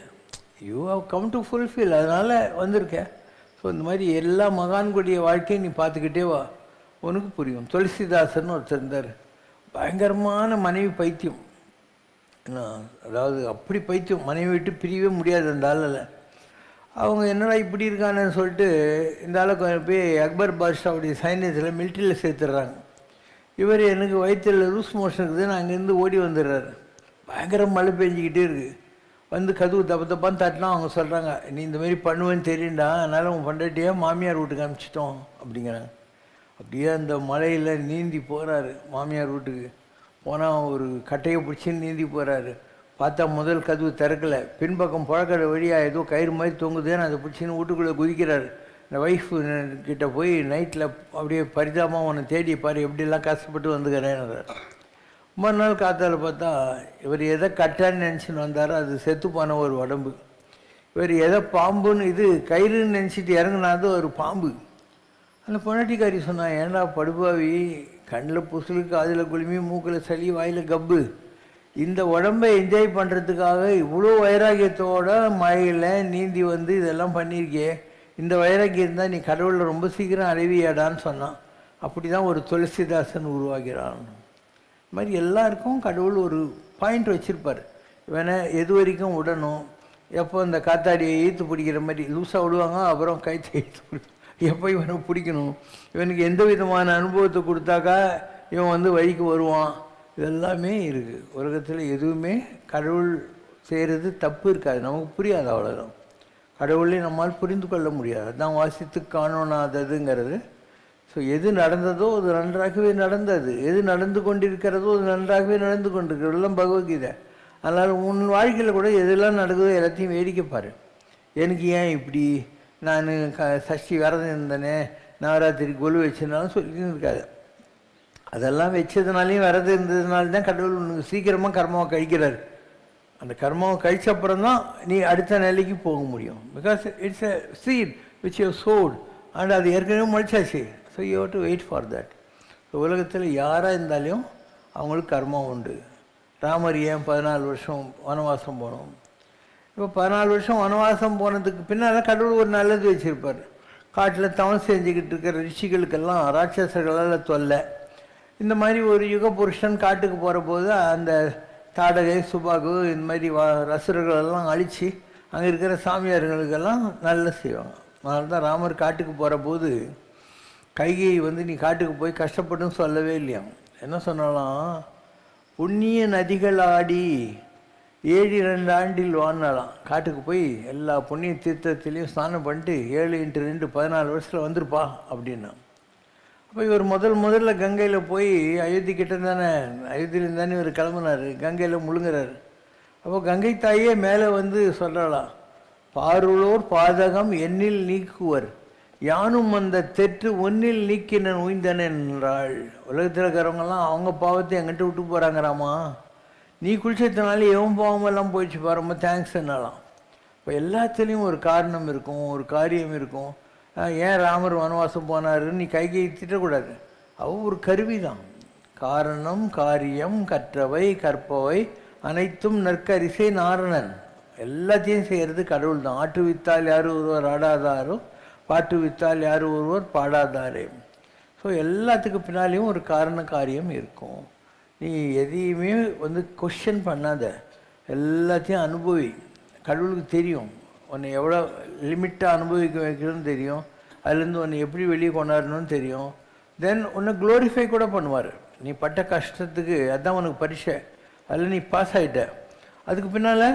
You have come to fulfil, அதனால் வந்திருக்கேன். ஸோ இந்த மாதிரி எல்லா மகான்களுடைய வாழ்க்கையை நீ பார்த்துக்கிட்டே வா, உனக்கு புரியும். துளசிதாசன் ஒருத்தர் இருந்தார், பயங்கரமான மனைவி பைத்தியம். அதாவது அப்படி பைத்தியம், மனைவி விட்டு பிரியவே முடியாது அந்த ஆளில். அவங்க என்னடா இப்படி இருக்கானு சொல்லிட்டு இந்த ஆளுக்கு போய் அக்பர் பாட்ஷாவுடைய சைன்யத்தில் மிலிட்ரியில் சேர்த்துடுறாங்க. இவர் எனக்கு வயிற்றில் லூஸ் மோஷன் இருக்குதுன்னு அங்கேருந்து ஓடி வந்துடுறாரு. பயங்கர மழை பெஞ்சிக்கிட்டே இருக்குது. வந்து கதவு தப்பான்னு தட்டினா அவங்க சொல்கிறாங்க, நீ இந்த மாதிரி பண்ணுவேன்னு தெரியும்டா, அதனால் உன் பொண்டாட்டியே மாமியார் வீட்டுக்கு அனுப்பிச்சிட்டோம் அப்படிங்கிறாங்க. அப்படியே அந்த மலையில் நீந்தி போகிறாரு. மாமியார் வீட்டுக்கு போனால் ஒரு கட்டையை பிடிச்சின்னு நீந்தி போகிறாரு. பார்த்தா முதல் கதவு திறக்கலை, பின்பக்கம் புழக்கிற வழியாக ஏதோ கயிறு மாதிரி தொங்குதுன்னு அதை பிடிச்சின்னு வீட்டுக்குள்ளே குதிக்கிறாரு. இந்த ஒய்ஃப் கிட்ட போய் நைட்டில் அப்படியே பரிதாபமாக உன்னை தேடி பாரு எப்படிலாம் கஷ்டப்பட்டு வந்துக்கிறேன்னு. மறுநாள் காத்தால பார்த்தா இவர் எதை கட்டான்னு நினச்சின்னு வந்தாரோ அது செத்து போன ஒரு உடம்பு. இவர் எதை பாம்புன்னு இது கயிறுன்னு நினச்சிட்டு இறங்குனாது ஒரு பாம்பு. அந்த பொண்டாட்டிக்காரி சொன்னா, ஏன்டா படுபாவி, கண்ணில் புசுலுக்கு காதில் குளுமி மூக்கில் சளி வாயில் கப்பு, இந்த உடம்பை என்ஜாய் பண்ணுறதுக்காக இவ்வளோ வைராக்கியத்தோட மழையில் நீந்தி வந்து இதெல்லாம் பண்ணியிருக்கே, இந்த வைராக்கியம் இருந்தால் நீ கடவுளில் ரொம்ப சீக்கிரம் அடைவியாடான்னு சொன்னான். அப்படி தான் ஒரு துளசிதாசன் உருவாகிறான். இது மாதிரி எல்லாருக்கும் கடவுள் ஒரு பாயிண்ட் வச்சுருப்பார். இவனை எது வரைக்கும் விடணும், எப்போ இந்த காத்தாடியை ஈர்த்து பிடிக்கிற மாதிரி லூஸாக விடுவாங்க, அப்புறம் கைத்தை ஈர்த்து பிடிக்கும், எப்போ இவனை பிடிக்கணும், இவனுக்கு எந்த விதமான அனுபவத்தை கொடுத்தாக்கா இவன் வந்து வழிக்கு வருவான், இதெல்லாமே இருக்குது. உலகத்தில் எதுவுமே கடவுள் செய்கிறது தப்பு இருக்காது, நமக்கு புரியாது, அவ்வளோதான். கடவுளை நம்மால் புரிந்து கொள்ள முடியாது, அதுதான் வாசித்து காணோனாததுங்கிறது. ஸோ எது நடந்ததோ அது நன்றாகவே நடந்தது, எது நடந்து கொண்டிருக்கிறதோ அது நன்றாகவே நடந்து கொண்டிருக்கிறது, எல்லாம் பகவத்கீதை. அதனால் உன் வாழ்க்கையில் கூட எதெல்லாம் நடக்குதோ எல்லாத்தையும் வேடிக்கை பாரு. எனக்கு ஏன் இப்படி, நான் சஷ்டி விரதம் இருந்தேனே, நவராத்திரி கொலு வச்சதுனாலும் சொல்லிட்டு இருக்காது. அதெல்லாம் வச்சதுனாலையும் விரதம் இருந்ததுனால தான் கடவுள் உனக்கு சீக்கிரமாக கர்மாவை கழிக்கிறார். அந்த கர்மாவை கழிச்ச அப்புறம் தான் நீ அடுத்த நிலைக்கு போக முடியும். Because it's a seed which you sowed and அது ஏற்கனவே முளைச்சாச்சு. So you have to wait for that. உலகத்தில் யாராக இருந்தாலும் அவங்களுக்கு கர்மா உண்டு. ராமர் ஏன் 14 வருஷம் வனவாசம் போனோம்? இப்போ 14 வருஷம் வனவாசம் போனதுக்கு பின்னால் கடவுள் ஒரு நல்லது வச்சுருப்பார். காட்டில் தவம் செஞ்சுக்கிட்டு இருக்கிற ரிஷிகளுக்கெல்லாம் ராட்சசர்களால் தொல்லை. இந்த மாதிரி ஒரு யுக புருஷன் காட்டுக்கு போகிற போது அந்த தாடகை சுபாகு இந்த மாதிரி ரசுரர்களெல்லாம் அழித்து அங்கே இருக்கிற சாமியார்களுக்கெல்லாம் நல்ல செய்வாங்க. அதனால தான் ராமர் காட்டுக்கு போகிற போது கைகை வந்து நீ காட்டுக்கு போய் கஷ்டப்பட்டுன்னு சொல்லவே இல்லையா. என்ன சொன்னாலாம், புண்ணிய நதிகள் ஆடி 7 ஆண்டில் வாங்கினாலாம். காட்டுக்கு போய் எல்லா புண்ணிய தீர்த்தத்திலையும் ஸ்நானம் பண்ணிட்டு 7 × 2 14 வருஷத்தில் வந்துருப்பா அப்படின்னா. அப்போ இவர் முதல்ல கங்கையில் போய் அயோத்தி கிட்ட தானே, அயோத்தியிலேருந்து தானே இவர் கிளம்புனார், கங்கையில் முழுங்குறாரு. அப்போ கங்கை தாயே மேலே வந்து சொல்கிறாளாம், பாருளோர் பாதகம் எண்ணில் நீக்குவர், யானும் அந்த தெற்று ஒன்னில் நீக்கின உய்ந்தன என்றாள். உலகத்தில் இருக்கிறவங்கெல்லாம் அவங்க பாவத்தை எங்கிட்ட விட்டு போகிறாங்கிறாமா, நீ குளிச்சதுனால எவன் பாவமெல்லாம் போயிடுச்சு பாரு, ரொம்ப தேங்க்ஸ் என்னாலாம். இப்போ எல்லாத்துலேயும் ஒரு காரணம் இருக்கும், ஒரு காரியம் இருக்கும். ஏன் ராமர் வனவாசம் போனாருன்னு நீ கைகை திட்டக்கூடாது. அவ ஒரு கருவி தான். காரணம் காரியம் கற்றவை கற்பவை அனைத்தும் நற்கரிசை நாரணன். எல்லாத்தையும் செய்கிறது கடவுள் தான். ஆட்டு வித்தால் யார் ஒருவர் ஆடாதாரோ, பாட்டு வித்தால் யார் ஒருவர் பாடாதாரே. ஸோ எல்லாத்துக்கு பின்னாலேயும் ஒரு காரண காரியம் இருக்கும். நீ எதையுமே வந்து கொஸ்டின் பண்ணாத, எல்லாத்தையும் அனுபவி. கடவுளுக்கு தெரியும் உன்னை எவ்வளோ லிமிட்டாக அனுபவிக்க வைக்கணும்னு தெரியும், அதுலேருந்து உன்னை எப்படி வெளியே கொண்டாடணும்னு தெரியும். தென் உன்னை க்ளோரிஃபை கூட பண்ணுவார். நீ பட்ட கஷ்டத்துக்கு அதுதான் உனக்கு பரிசை, அதில் நீ பாஸ் ஆகிட்ட. அதுக்கு பின்னால்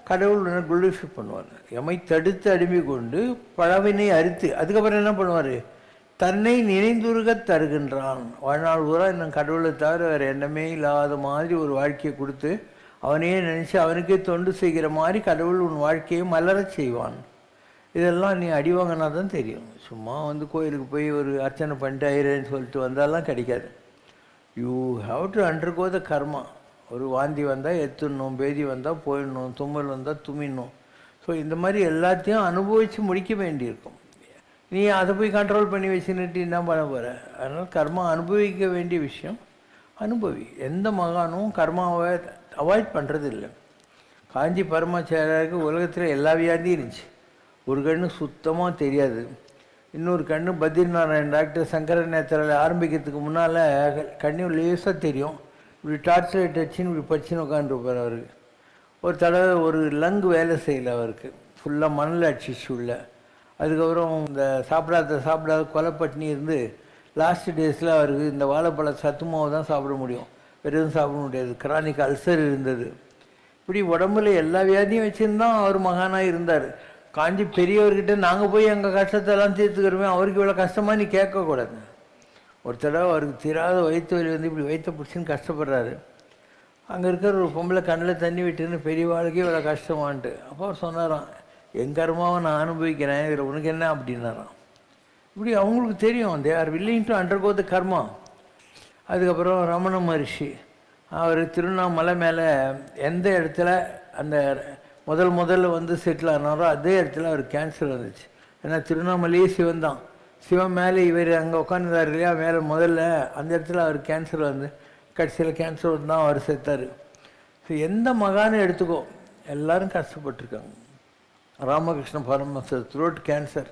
கடவுள் உன்னை க்ளோரிஃபை பண்ணுவார். எமை தடுத்து அடிமை கொண்டு பழவினை அறுத்து அதுக்கப்புறம் என்ன பண்ணுவார், தன்னை நினைந்துருக தருகின்றான். வாழ்நாள் பூரா இன்னும் கடவுளை தவிர வேறு எண்ணமே இல்லாத மாதிரி ஒரு வாழ்க்கையை கொடுத்து அவனையே நினச்சி அவனுக்கே தொண்டு செய்கிற மாதிரி கடவுள் உன் வாழ்க்கையை மலரச் செய்வான். இதெல்லாம் நீ அடி வாங்கினா தான் தெரியும். சும்மா வந்து கோயிலுக்கு போய் ஒரு அர்ச்சனை பண்ணிட்டு ஆயிரேன்னு சொல்லிட்டு வந்தாலாம் கிடைக்காது. You have to undergo the கர்மா. ஒரு வாந்தி வந்தால் எத்துடணும், பேதி வந்தால் போயிடணும், தும்மல் வந்தால் தும்மிடணும். ஸோ இந்த மாதிரி எல்லாத்தையும் அனுபவித்து முடிக்க வேண்டியிருக்கும். நீ அதை போய் கண்ட்ரோல் பண்ணி வச்சுன்னுட்டு என்ன பண்ண போகிற? அதனால் கர்மா அனுபவிக்க வேண்டிய விஷயம் அனுபவி. எந்த மகானும் கர்மாவை அவாய்ட் பண்ணுறது இல்லை. காஞ்சி பரமாச்சாரியாருக்கு உலகத்தில் எல்லா வியாதியும் இருந்துச்சு. ஒரு கண்ணு சுத்தமாக தெரியாது, இன்னொரு கண்ணு பத்ரிநாராயண் டாக்டர் சங்கர நேத்திரால் ஆரம்பிக்கிறதுக்கு முன்னால் கண்ணும் லேசாக தெரியும். இப்படி டார்ச் லைட் வச்சுன்னு இப்படி பச்சுன்னு உட்காந்துருப்பார். அவருக்கு ஒரு தடவை ஒரு லங் வேலை செய்யலை, அவருக்கு ஃபுல்லாக மணல் அடிச்சிச்சு உள்ள. அதுக்கப்புறம் இந்த சாப்பிடாத கொலைப்பட்டினி இருந்து லாஸ்ட் டேஸில் அவருக்கு இந்த வாழைப்பழ சத்து மாவு தான் சாப்பிட முடியும், வேறு எதுவும் சாப்பிட முடியாது. கிரானிக் அல்சர் இருந்தது. இப்படி உடம்புல எல்லா வியாதியும் வச்சுருந்தான் அவர் மகானாக இருந்தார். காஞ்சி பெரியவர்கிட்ட நாங்கள் போய் எங்கள் கஷ்டத்தெல்லாம் தீர்த்துக்கிறோமே, அவருக்கு இவ்வளோ கஷ்டமாக நீ கேட்கக்கூடாது. ஒரு தடவை அவருக்கு தீராத வயிற்று வலி வந்து இப்படி வயிற்ற பிடிச்சின்னு கஷ்டப்படுறாரு. அங்கே இருக்கிற ஒரு பொம்பளை கண்ணில் தண்ணி விட்டுன்னு பெரியவாளுக்கே இவ்வளோ கஷ்டமான்ட்டு. அப்போ அவர் சொன்னாராம், என் கர்மாவை நான் அனுபவிக்கிறேன், இதில் உனக்கு என்ன அப்படின்னாராம். இப்படி அவங்களுக்கு தெரியும், they are willing to undergo the karma. அதுக்கப்புறம் ரமண மகரிஷி அவர் திருவண்ணாமலை மேலே எந்த இடத்துல அந்த முதல்ல வந்து செட்டில் ஆனாரோ அதே இடத்துல அவர் கேன்சர் வந்துச்சு. ஏன்னா திருவண்ணாமலையே சிவன் தான், சிவன் மேலே இவர் அங்கே உட்காந்துருந்தார் இல்லையா, மேலே முதல்ல அந்த இடத்துல அவர் கேன்சர் வந்து கடைசியில் கேன்சர் வந்து தான் அவர் செத்தார். ஸோ எந்த மகானை எடுத்துக்கோ எல்லோரும் கஷ்டப்பட்டுருக்காங்க. ராமகிருஷ்ண பரமஹம்சர் த்ரோட் கேன்சர்,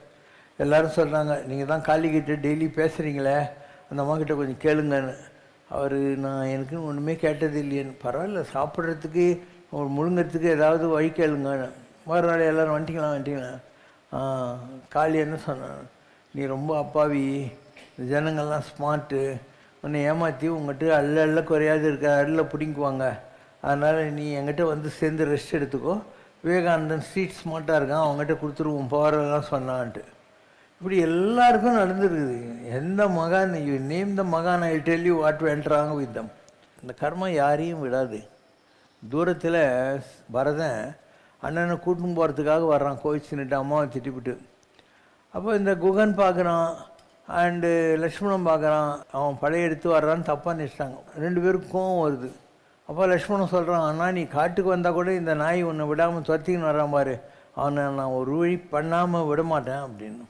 எல்லோரும் சொல்கிறாங்க நீங்கள் தான் காளிகிட்ட டெய்லி பேசுகிறீங்களே அந்த அம்மாக்கிட்ட கொஞ்சம் கேளுங்கன்னு. அவர் நான் எனக்குன்னு ஒன்றுமே கேட்டது இல்லையேன்னு. பரவாயில்ல, சாப்பிட்றதுக்கு ஒரு முழுங்கிறதுக்கு ஏதாவது வழி கேளுங்கன்னு. மறுநாள் எல்லோரும் வந்துட்டிங்களா காளி என்ன சொன்னான், நீ ரொம்ப அப்பாவி, இந்த ஜனங்கள்லாம் ஸ்மார்ட்டு, உன்னை ஏமாற்றி உங்கள்கிட்ட அள்ள குறையாது இருக்க அள்ள பிடிங்குவாங்க, அதனால் நீ என்கிட்ட வந்து சேர்ந்து ரெஸ்ட் எடுத்துக்கோ, விவேகானந்தன் ஸ்ட்ரீட் ஸ்மார்ட்டாக இருக்கான், அவங்ககிட்ட கொடுத்துருவோம் போகிறதெல்லாம் சொன்னான்ட்டு. இப்படி எல்லாருக்கும் நடந்துருக்குது. எந்த மகான் யூ நேம் த மகான், I tell you what went wrong with them. இந்த கர்மம் யாரையும் விடாது. தூரத்தில் பரதன் அண்ணனை கூட்டின்னு போகிறதுக்காக வர்றான், கோவிச்சுன்னுட்டு அம்மாவை திட்டிவிட்டு. அப்போ இந்த குகன் பார்க்குறான் அண்டு லக்ஷ்மணன் பார்க்குறான், அவன் படையெடுத்து வர்றான்னு தப்பாக நினச்சிட்டாங்க. 2 பேருக்கும் கோவம் வருது. அப்போ லக்ஷ்மணன் சொல்கிறான், அண்ணா நீ காட்டுக்கு வந்தால் கூட இந்த நாய் உன்னை விடாமல் துரத்திக்கின்னு வர்றான் பாரு, அவனை நான் ஒரு வழி பண்ணாமல் விட மாட்டேன் அப்படின்னு.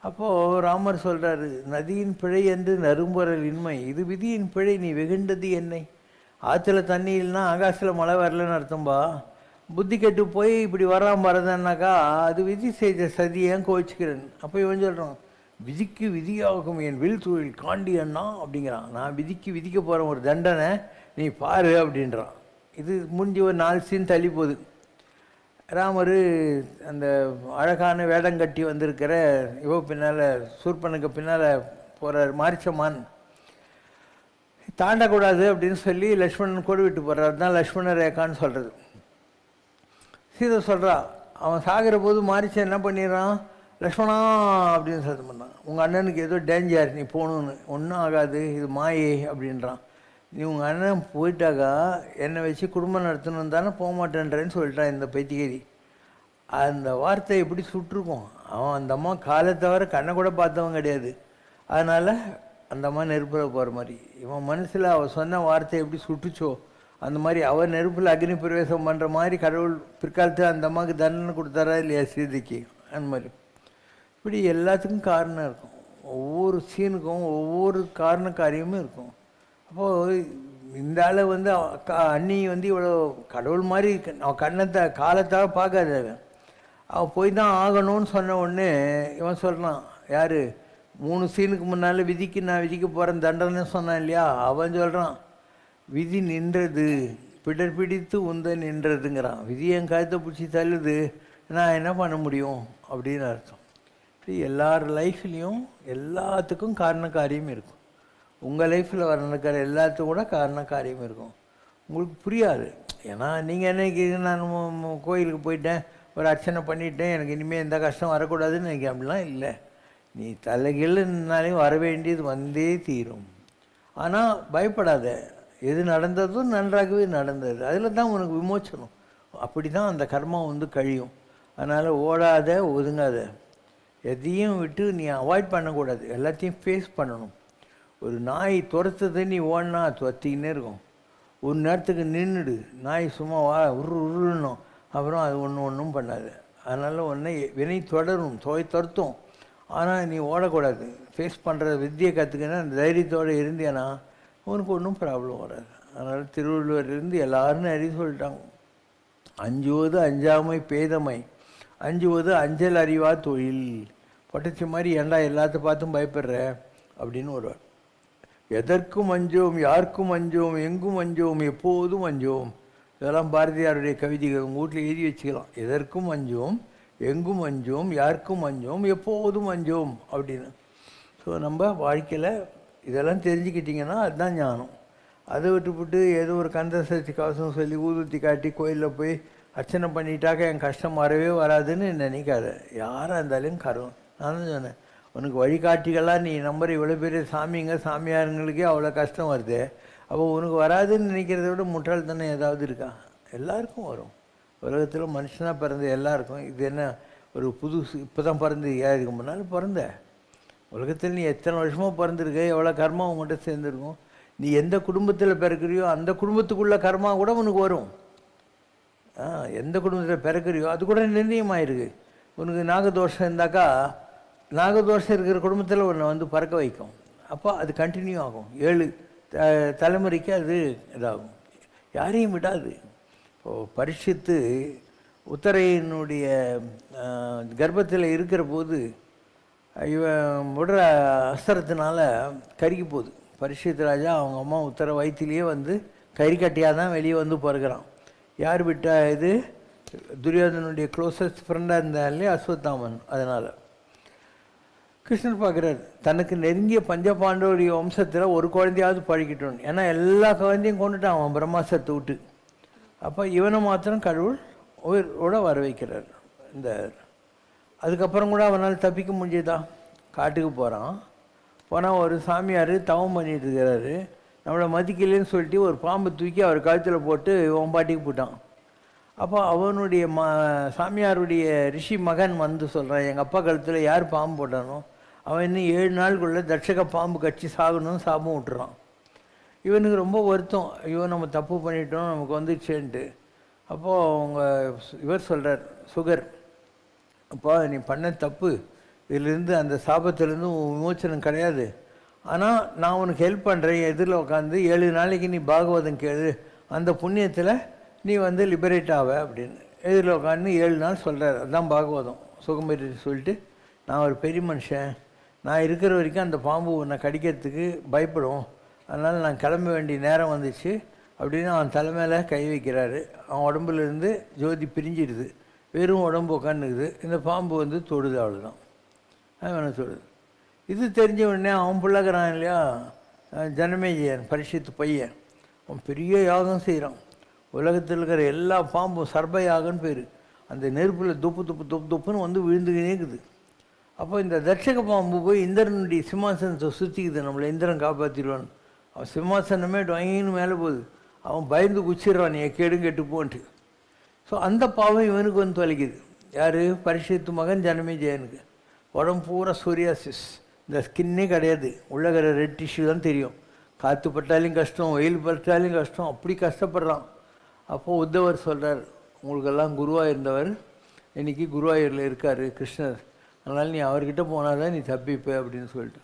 அப்போது ராமர் சொல்கிறாரு, நதியின் பிழை என்று நறும்பொருள் இன்மை, இது விதியின் பிழை, நீ வெகுண்டது என்னை. ஆற்றுல தண்ணி இல்லைன்னா ஆகாசில் மழை வரலன்னு அர்த்தம்பா. புத்தி கெட்டு போய் இப்படி வரான் வரதுன்னாக்கா அது விதி செய்த சதி, ஏன் கோவிச்சுக்கிறேன். அப்போ இவன் சொல்கிறான், விதிக்கு விதியாகும் என் வில் தொழில் காண்டி அண்ணா அப்படிங்கிறான். நான் விதிக்க போகிறேன் ஒரு தண்டனை, நீ பாரு அப்படின்றான். இது முடிஞ்சு ஒரு 4 சீன் தள்ளி போகுது. ராமர் அந்த அழகான வேடங்கட்டி வந்திருக்கிற இவ பின்னால் சூர்பனுக்கு பின்னால் போகிறார். மாரிச்சம்மான் தாண்டக்கூடாது அப்படின்னு சொல்லி லக்ஷ்மணன் கூட விட்டு போகிறார். தான் லக்ஷ்மண ரேகான்னு சொல்கிறது. சீதை சொல்கிறா, அவன் சாகிற போது மாரிச்சன் என்ன பண்ணிடுறான், லக்ஷ்மணா அப்படின்னு சத்தம் பண்ணான், உங்கள் அண்ணனுக்கு ஏதோ டேஞ்சர், நீ போகணுன்னு. ஒன்றும் ஆகாது, இது மாயே அப்படின்றான். நீ உங்கள் அண்ணன் போயிட்டாக்கா என்னை வச்சு குடும்பம் நடத்தணும் தானே, போக மாட்டேன்றேன்னு சொல்லிட்டான் இந்த பைத்தியகிரி. அந்த வார்த்தை எப்படி சுட்டிருக்கும். அவன் அந்த அம்மா காலை தவிர கண்ணை கூட பார்த்தவன் கிடையாது. அதனால் அந்த அம்மா நெருப்பில் போகிற மாதிரி இவன் மனசில் அவள் சொன்ன வார்த்தை எப்படி சுட்டுச்சோ அந்த மாதிரி அவன் நெருப்பில் அக்னி பிரவேசம் பண்ணுற மாதிரி கடவுள் பிற்காலத்தில் அந்த அம்மாவுக்கு தண்டனை கொடுத்தாரா இல்லையா சீதைக்கு. அந்த மாதிரி இப்படி எல்லாத்துக்கும் காரணம் இருக்கும். ஒவ்வொரு சீனுக்கும் ஒவ்வொரு காரண காரியமும் இருக்கும். அப்போது இந்த ஆளை வந்து அண்ணி வந்து இவ்வளோ கடவுள் மாதிரி அவன் கண்ணத்தை காலத்தாக பார்க்காத, அவன் போய் தான் ஆகணும்னு சொன்ன உடனே இவன் சொல்கிறான், யார் 3 சீனுக்கு முன்னால் விதிக்கு நான் விதிக்க போகிறேன் தண்டனை சொன்னான் இல்லையா, அவன் சொல்கிறான் விதி நின்றது பிடர் பிடித்து உந்த நின்றதுங்கிறான். விதி என் கழுத்தை பிடிச்சி தள்ளுது, நான் என்ன பண்ண முடியும் அப்படின்னு அர்த்தம். எல்லார் லைஃப்லேயும் எல்லாத்துக்கும் காரண காரியம் இருக்கும். உங்கள் லைஃப்பில் வர நடக்கிற எல்லாத்துக்கும் கூட காரண காரியம் இருக்கும். உங்களுக்கு புரியாது. ஏன்னா நீங்கள் என்ன, நான் கோயிலுக்கு போயிட்டேன், ஒரு அர்ச்சனை பண்ணிட்டேன், எனக்கு இனிமேல் எந்த கஷ்டம் வரக்கூடாதுன்னு நினைக்க, அப்படிலாம் இல்லை. நீ தலைகீழ்னாலையும் வர வேண்டியது வந்தே தீரும். ஆனால் பயப்படாத, எது நடந்ததும் நன்றாகவே நடந்தது, அதில் தான் உனக்கு விமோச்சனம். அப்படி தான் அந்த கர்மா வந்து கழியும். அதனால் ஓடாத ஒதுங்காத, எதையும் விட்டு நீ அவாய்ட் பண்ணக்கூடாது, எல்லாத்தையும் ஃபேஸ் பண்ணணும். ஒரு நாய் துரத்துது, நீ ஓடினா துரத்திக்கின்னே இருக்கும். ஒரு நேரத்துக்கு நின்றுடு, நாய் சும்மா உருணும், அப்புறம் அது ஒன்றும் பண்ணாது. அதனால் ஒன்றை வினை தொடரும், துரத்தும். ஆனால் நீ ஓடக்கூடாது, ஃபேஸ் பண்ணுற வித்தியை கற்றுக்கினா அந்த தைரியத்தோடு இருந்தேன்னா உனக்கு ஒன்றும் ப்ராப்ளம் வராது. அதனால் திருவள்ளுவர்லேருந்து எல்லாரும் அறிய சொல்லிட்டாங்க, அஞ்சுவது அஞ்சாமை பேதமை, அஞ்சுவது அஞ்சல் அறிவா தொழில். பட்டுச்சு மாதிரி ஏண்டா எல்லாத்த பார்த்தும் பயப்படுற அப்படின்னு வருவார். எதற்கும் அஞ்சோம், யாருக்கும் அஞ்சோம், எங்கும் அஞ்சோம், எப்போதும் அஞ்சோம். இதெல்லாம் பாரதியாருடைய கவிதைகள், உங்கள் வீட்டில் எழுதி வச்சுக்கலாம். எதற்கும் அஞ்சோம், எங்கும் அஞ்சோம், யாருக்கும் அஞ்சோம், எப்போதும் அஞ்சோம் அப்படின்னு. ஸோ நம்ம வாழ்க்கையில் இதெல்லாம் தெரிஞ்சுக்கிட்டிங்கன்னா அதுதான் ஞானம். அதை விட்டுவிட்டு ஏதோ ஒரு கந்த சஷ்டி கவசம் சொல்லி ஊதுத்தி காட்டி கோயிலில் போய் அர்ச்சனை பண்ணிட்டாக்க என் கஷ்டம் வரவே வராதுன்னு நினைக்காத. யாராக இருந்தாலும் கரும். நான் தான் சொன்னேன், உனக்கு வழிகாட்டிகளாக நீ நம்புற இவ்வளோ பெரிய சாமிங்க சாமியாருங்களுக்கே அவ்வளோ கஷ்டம் வருது. அப்போ உனக்கு வராதுன்னு நினைக்கிறத விட முட்டாள்தனம் ஏதாவது இருக்கா? எல்லாருக்கும் வரும். உலகத்தில் மனுஷனாக பிறந்த எல்லாருக்கும். இது என்ன ஒரு புதுசு இப்போ தான் பிறந்து இதுக்கு முன்னால் பிறந்த? உலகத்தில் நீ எத்தனை வருஷமாக பிறந்திருக்க, எவ்வளோ கர்மா உங்கள்கிட்ட சேர்ந்துருக்கும். நீ எந்த குடும்பத்தில் பிறக்கிறியோ அந்த குடும்பத்துக்குள்ள கர்மா கூட உனக்கு வரும். எந்த குடும்பத்தில் பிறக்கிறியோ அது கூட நிர்ணயமாயிருக்கு. உனக்கு நாகதோஷம் இருந்தாக்கா நாகதோஷம் இருக்கிற குடும்பத்தில் உன்னை வந்து பறக்க வைக்கும். அப்போ அது கண்டினியூ ஆகும். 7 தலைமுறைக்கு அது இதாகும். யாரையும் விடாது. இப்போது பரீட்சித்து உத்தரையினுடைய கர்ப்பத்தில் இருக்கிற போது இவன் விடுற அஸ்திரத்தினால கருகி போகுது. பரீட்சித் ராஜா அவங்க அம்மா உத்தர வயிற்றிலேயே வந்து கறிக்கட்டியாக தான் வெளியே வந்து பிறகுறான். யார் விட்டா? இது துரியோதனுடைய க்ளோசஸ்ட் ஃப்ரெண்டாக இருந்தாலே அஸ்வத்தாமன். அதனால் கிருஷ்ணர் பார்க்குறாரு, தனக்கு நெருங்கிய பஞ்சபாண்டவருடைய வம்சத்தில் ஒரு குழந்தையாவது பழகிட்டோம். ஏன்னா எல்லா குழந்தையும் கொண்டுட்டான் அவன் பிரம்மாஸ்திரத்தை விட்டு. அப்போ இவனை மாத்திரம் கடவுள் உயிரோட வர வைக்கிறார். இந்த அதுக்கப்புறம் கூட அவனால் தப்பிக்க முடியுதான்? காட்டுக்கு போகிறான். போனால் ஒரு சாமியார் தவம் பண்ணிட்டு இருக்கிறாரு. நம்மளை மதிக்கலைன்னு சொல்லிட்டு ஒரு பாம்பை தூக்கி அவர் கழுத்தில் போட்டு பாட்டிக்கு போட்டான். அப்போ அவனுடைய சாமியாருடைய ரிஷி மகன் வந்து சொல்கிறான், எங்கள் அப்பா கழுத்தில் யார் பாம்பு போட்டானோ அவன் இன்னும் 7 நாளுக்குள்ளே தட்சக பாம்பு கட்சி சாகணும்னு சாபம் விட்டுறான். இவனுக்கு ரொம்ப வருத்தம், ஐயோ நம்ம தப்பு பண்ணிட்டோம், நமக்கு வந்துடுச்சேன்ட்டு. அப்போது அவங்க இவர் சொல்கிறார், சுகர், அப்போ நீ பண்ண தப்பு, இதிலிருந்து அந்த சாபத்திலேருந்து விமோச்சனம் கிடையாது. ஆனால் நான் உனக்கு ஹெல்ப் பண்ணுறேன், எதிரில் உட்காந்து 7 நாளைக்கு நீ பாகவதம் கேளு, அந்த புண்ணியத்தில் நீ வந்து லிபரேட் ஆவ அப்படின்னு. எதிரில் உட்காந்து 7 நாள் சொல்கிறார். அதுதான் பாகவதம். சுகம்பரி சொல்லிட்டு, நான் ஒரு பெரிய மனுஷன், நான் இருக்கிற வரைக்கும் அந்த பாம்பு உன்னை கடிக்கிறதுக்கு பயப்படும், அதனால் நான் கிளம்ப வேண்டிய நேரம் வந்துச்சு அப்படின்னு அவன் தலைமையில் கை வைக்கிறாரு. அவன் உடம்புலேருந்து ஜோதி பிரிஞ்சிடுது, வெறும் உடம்பு உட்காந்துக்குது. இந்த பாம்பு வந்து தொடுது, அவ்வளோதான். அவனை தொடுது. இது தெரிஞ்ச உடனே அவன் பிள்ளைக்கிறான் இல்லையா, ஜனமேஜயன் பரீட்சித்து பையன், அவன் பெரிய யாகம் செய்கிறான். உலகத்தில் இருக்கிற எல்லா பாம்பும் சர்ப யாகன்னு பேர். அந்த நெருப்பில் துப்பு துப்பு துப்பு துப்புன்னு வந்து விழுந்துக்கினே இருக்குது. அப்போ இந்த தட்சக பாம்பு போய் இந்திரனுடைய சிம்மாசனத்தை சுற்றிக்குது, நம்மளை இந்திரன் காப்பாற்றிடுவான். அவன் சிம்மாசனமே டொயின்னு மேலே போகுது. அவன் பயந்து குச்சிடுறான், நீ கேடும் கெட்டு போன்ட்டு. ஸோ அந்த பாவம் இவனுக்கு வந்து தொலைக்குது. யார்? பரீட்சித்து மகன் ஜனமேஜயனுக்கு. உடம்பு பூரா சூரியாசிஸ், இந்த ஸ்கின்னே கிடையாது, உள்ளகிற ரெட் டிஷ்யூ தான் தெரியும். காற்று பட்டாலையும் கஷ்டம், வெயில் பட்டாலையும் கஷ்டம், அப்படி கஷ்டப்படுறான். அப்போது உத்தவர் சொல்கிறார், உங்களுக்கெல்லாம் குருவாக இருந்தவர் இன்றைக்கி குருவாயூரில் இருக்கார் கிருஷ்ணர், அதனால் நீ அவர்கிட்ட போனால் தான் நீ தப்பிப்ப அப்படின்னு சொல்லிட்டு.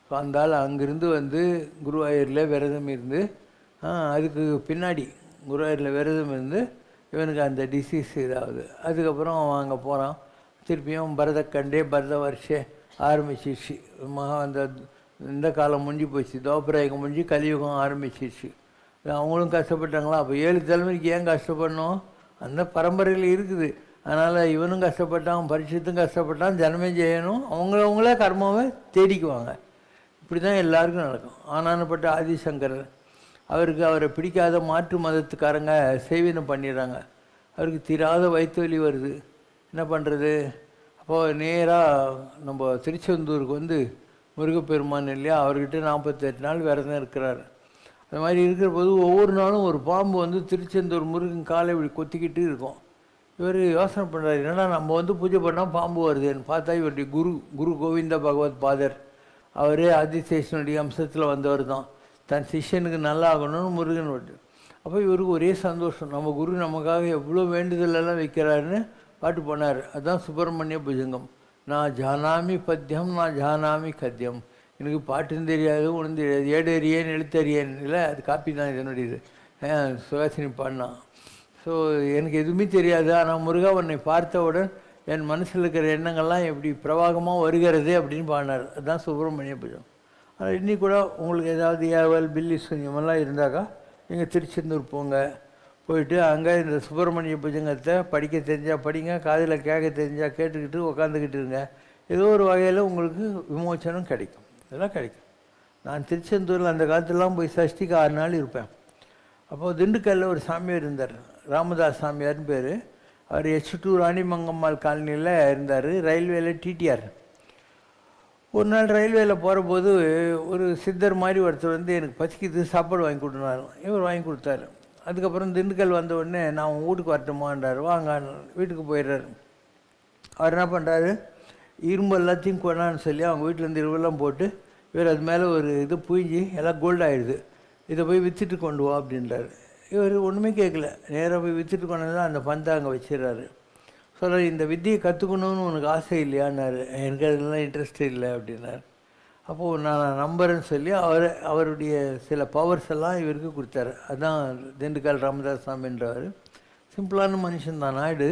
ஸோ அந்த ஆள் அங்கேருந்து வந்து குருவாயூரில் விரதம் இருந்து, அதுக்கு பின்னாடி குருவாயூரில் விரதம் இருந்து இவனுக்கு அந்த டிசீஸ் இதாகுது. அதுக்கப்புறம் அவன் அங்கே போகிறான். திருப்பியும் பரதக்கண்டே பரத வருஷே ஆரம்பிச்சிடுச்சு. அந்த இந்த காலம் முடிஞ்சு போச்சு, துவாபரயுகம் முடிஞ்சு கலியுகம் ஆரம்பிச்சிடுச்சு. அவங்களும் கஷ்டப்பட்டாங்களா? அப்போ 7 தலைமுறைக்கு ஏன் கஷ்டப்படணும்? அந்த பரம்பரையில் இருக்குது. அதனால் இவனும் கஷ்டப்பட்டான், பரீட்சித்தும் கஷ்டப்பட்டான், ஜனமேஜயனும் அவங்களே கர்மாவை தேடிக்குவாங்க. இப்படி தான் எல்லாருக்கும் நடக்கும். ஆனானப்பட்ட ஆதிசங்கரர், அவருக்கு அவரை பிடிக்காத மாற்று மதத்துக்காரங்க சேவினம் பண்ணிடுறாங்க. அவருக்கு தீராத வயிற்று வலி வருது, என்ன பண்ணுறது? அப்போது நேராக நம்ம திருச்செந்தூருக்கு வந்து முருகப்பெருமான் இல்லையா, அவர்கிட்ட 48 நாள் விரதம் இருக்கிறார். அந்த மாதிரி இருக்கிற போது ஒவ்வொரு நாளும் ஒரு பாம்பு வந்து திருச்செந்தூர் முருகன் காலை இப்படி கொத்திக்கிட்டு இருக்கும். இவர் யோசனை பண்ணுறாரு, என்னன்னா நம்ம வந்து பூஜை பண்ணால் பாம்பு வருதுன்னு பார்த்தா இவருடைய குரு கோவிந்த பகவத் பாதர், அவரே ஆதிசேஷனுடைய அம்சத்தில் வந்தவர் தான். தன் சிஷ்யனுக்கு நல்லா ஆகணும்னு முருகன் விட்டு. அப்போ இவருக்கு ஒரே சந்தோஷம், நம்ம குரு நமக்காக எவ்வளோ வேண்டுதலெல்லாம் வைக்கிறாருன்னு பாட்டு போனார். அதுதான் சுப்பிரமணிய புஜங்கம். நான் ஜானாமி பத்தியம் நான் ஜானாமி கத்தியம். எனக்கு பாட்டுன்னு தெரியாது, ஒன்றும் தெரியாது, ஏடறியேன் எழுத்தறியேன் இல்லை, அது காப்பி தான் இதனுடையது. சுகாசினி பாடினான். ஸோ எனக்கு எதுவுமே தெரியாது, ஆனால் முருகா உன்னை பார்த்தவுடன் என் மனசில் இருக்கிற எண்ணங்கள்லாம் எப்படி பிரவாகமாக வருகிறது அப்படின்னு பாடினார். அதுதான் சுப்பிரமணிய புஜம். ஆனால் இன்னைக்கு கூட உங்களுக்கு ஏதாவது ஏவல் பில்லி சூன்யமெல்லாம் இருந்தாக்கா நீங்கள் திருச்செந்தூர் போங்க, போயிட்டு அங்கே இந்த சுப்பிரமணிய புஜங்கத்தை படிக்க தெரிஞ்சால் படிங்க, காதில் கேட்க தெரிஞ்சால் கேட்டுக்கிட்டு உக்காந்துக்கிட்டு இருங்க. ஏதோ ஒரு வகையில் உங்களுக்கு விமோச்சனம் கிடைக்கும், இதெல்லாம் கிடைக்கும். நான் திருச்செந்தூரில் அந்த காலத்துலலாம் போய் சஷ்டிக்கு 6 நாள் இருப்பேன். அப்போது திண்டுக்கல்லில் ஒரு சாமியார் இருந்தார், ராமதாஸ் சாமியார்னு பேர். அவர் H2 ராணிமங்கம்மாள் காலனியில் இருந்தார், ரயில்வேல டிடிஆர். ஒரு நாள் ரயில்வேயில் போகிற போது ஒரு சித்தர் மாதிரி ஒருத்தர் வந்து எனக்கு பசிக்குது சாப்பாடு வாங்கி கொடுனாரு. இவர் வாங்கி கொடுத்தாரு. அதுக்கப்புறம் திண்டுக்கல் வந்த உடனே நான் உன் வீட்டுக்கு வரட்டுமான்றார். வாங்க, வீட்டுக்கு போயிடுறாரு. அவர் என்ன பண்ணுறாரு, இரும்பு எல்லாத்தையும் கொண்டான்னு சொல்லி அவங்க வீட்டிலேருந்து இரும்பெல்லாம் போட்டு இவர் அது மேலே ஒரு இது புழிஞ்சி எல்லாம் கோல்டு ஆகிடுது, இதை போய் விற்றுட்டு கொண்டு வா அப்படின்றாரு. இவர் ஒன்றுமே கேட்கல, நேராக போய் விற்றுட்டு கொண்டு தான் அந்த பந்தை அங்கே வச்சிடறாரு. சொல்கிறார், இந்த வித்தியை கற்றுக்கணுன்னு உனக்கு ஆசை இல்லையான்னாரு. எனக்கு அதெல்லாம் இன்ட்ரெஸ்ட் இல்லை அப்படின்னாரு. அப்போது நான் நம்புறேன்னு சொல்லி அவருடைய சில பவர்ஸ் எல்லாம் இவருக்கு கொடுத்தாரு. அதுதான் திண்டுக்கல் ராமதாஸ் சாமின்றவர். சிம்பிளான மனுஷன் தான், நாயுடு.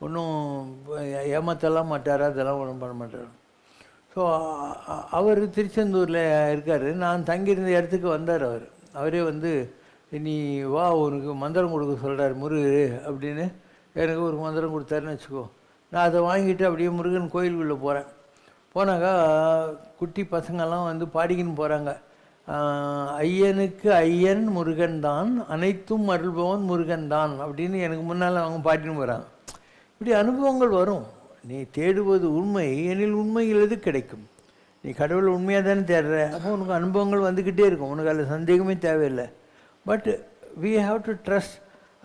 ஒன்றும் ஏமாற்றலாம் மாட்டார், அதெல்லாம் ஒன்றும் பண்ண மாட்டார். ஸோ அவர் திருச்செந்தூரில் இருக்கார். நான் தங்கியிருந்த இடத்துக்கு வந்தார் அவர். அவரே வந்து நீ வா உனக்கு மந்திரம் கொடுக்க சொல்கிறார் முருகர் அப்படின்னு எனக்கு ஒரு மந்திரம் கொடுத்தாருன்னு வச்சுக்கோ. நான் அதை வாங்கிட்டு அப்படியே முருகன் கோயிலுக்குள்ளே போகிறேன். போனாக்கா குட்டி பசங்கள்லாம் வந்து பாடிக்கின்னு போகிறாங்க. ஐயனுக்கு ஐயன் முருகன் தான், அனைத்தும் அருள்பவன் முருகன் தான் அப்படின்னு எனக்கு முன்னால் அவங்க பாடின்னு போகிறாங்க. இப்படி அனுபவங்கள் வரும். நீ தேடுவது உண்மை எனில் உண்மையில் எது கிடைக்கும். நீ கடவுளை உண்மையாக தானே தேடுற, அப்போ உனக்கு அனுபவங்கள் வந்துக்கிட்டே இருக்கும். உனக்கு அதில் சந்தேகமே தேவையில்லை. But we have to trust.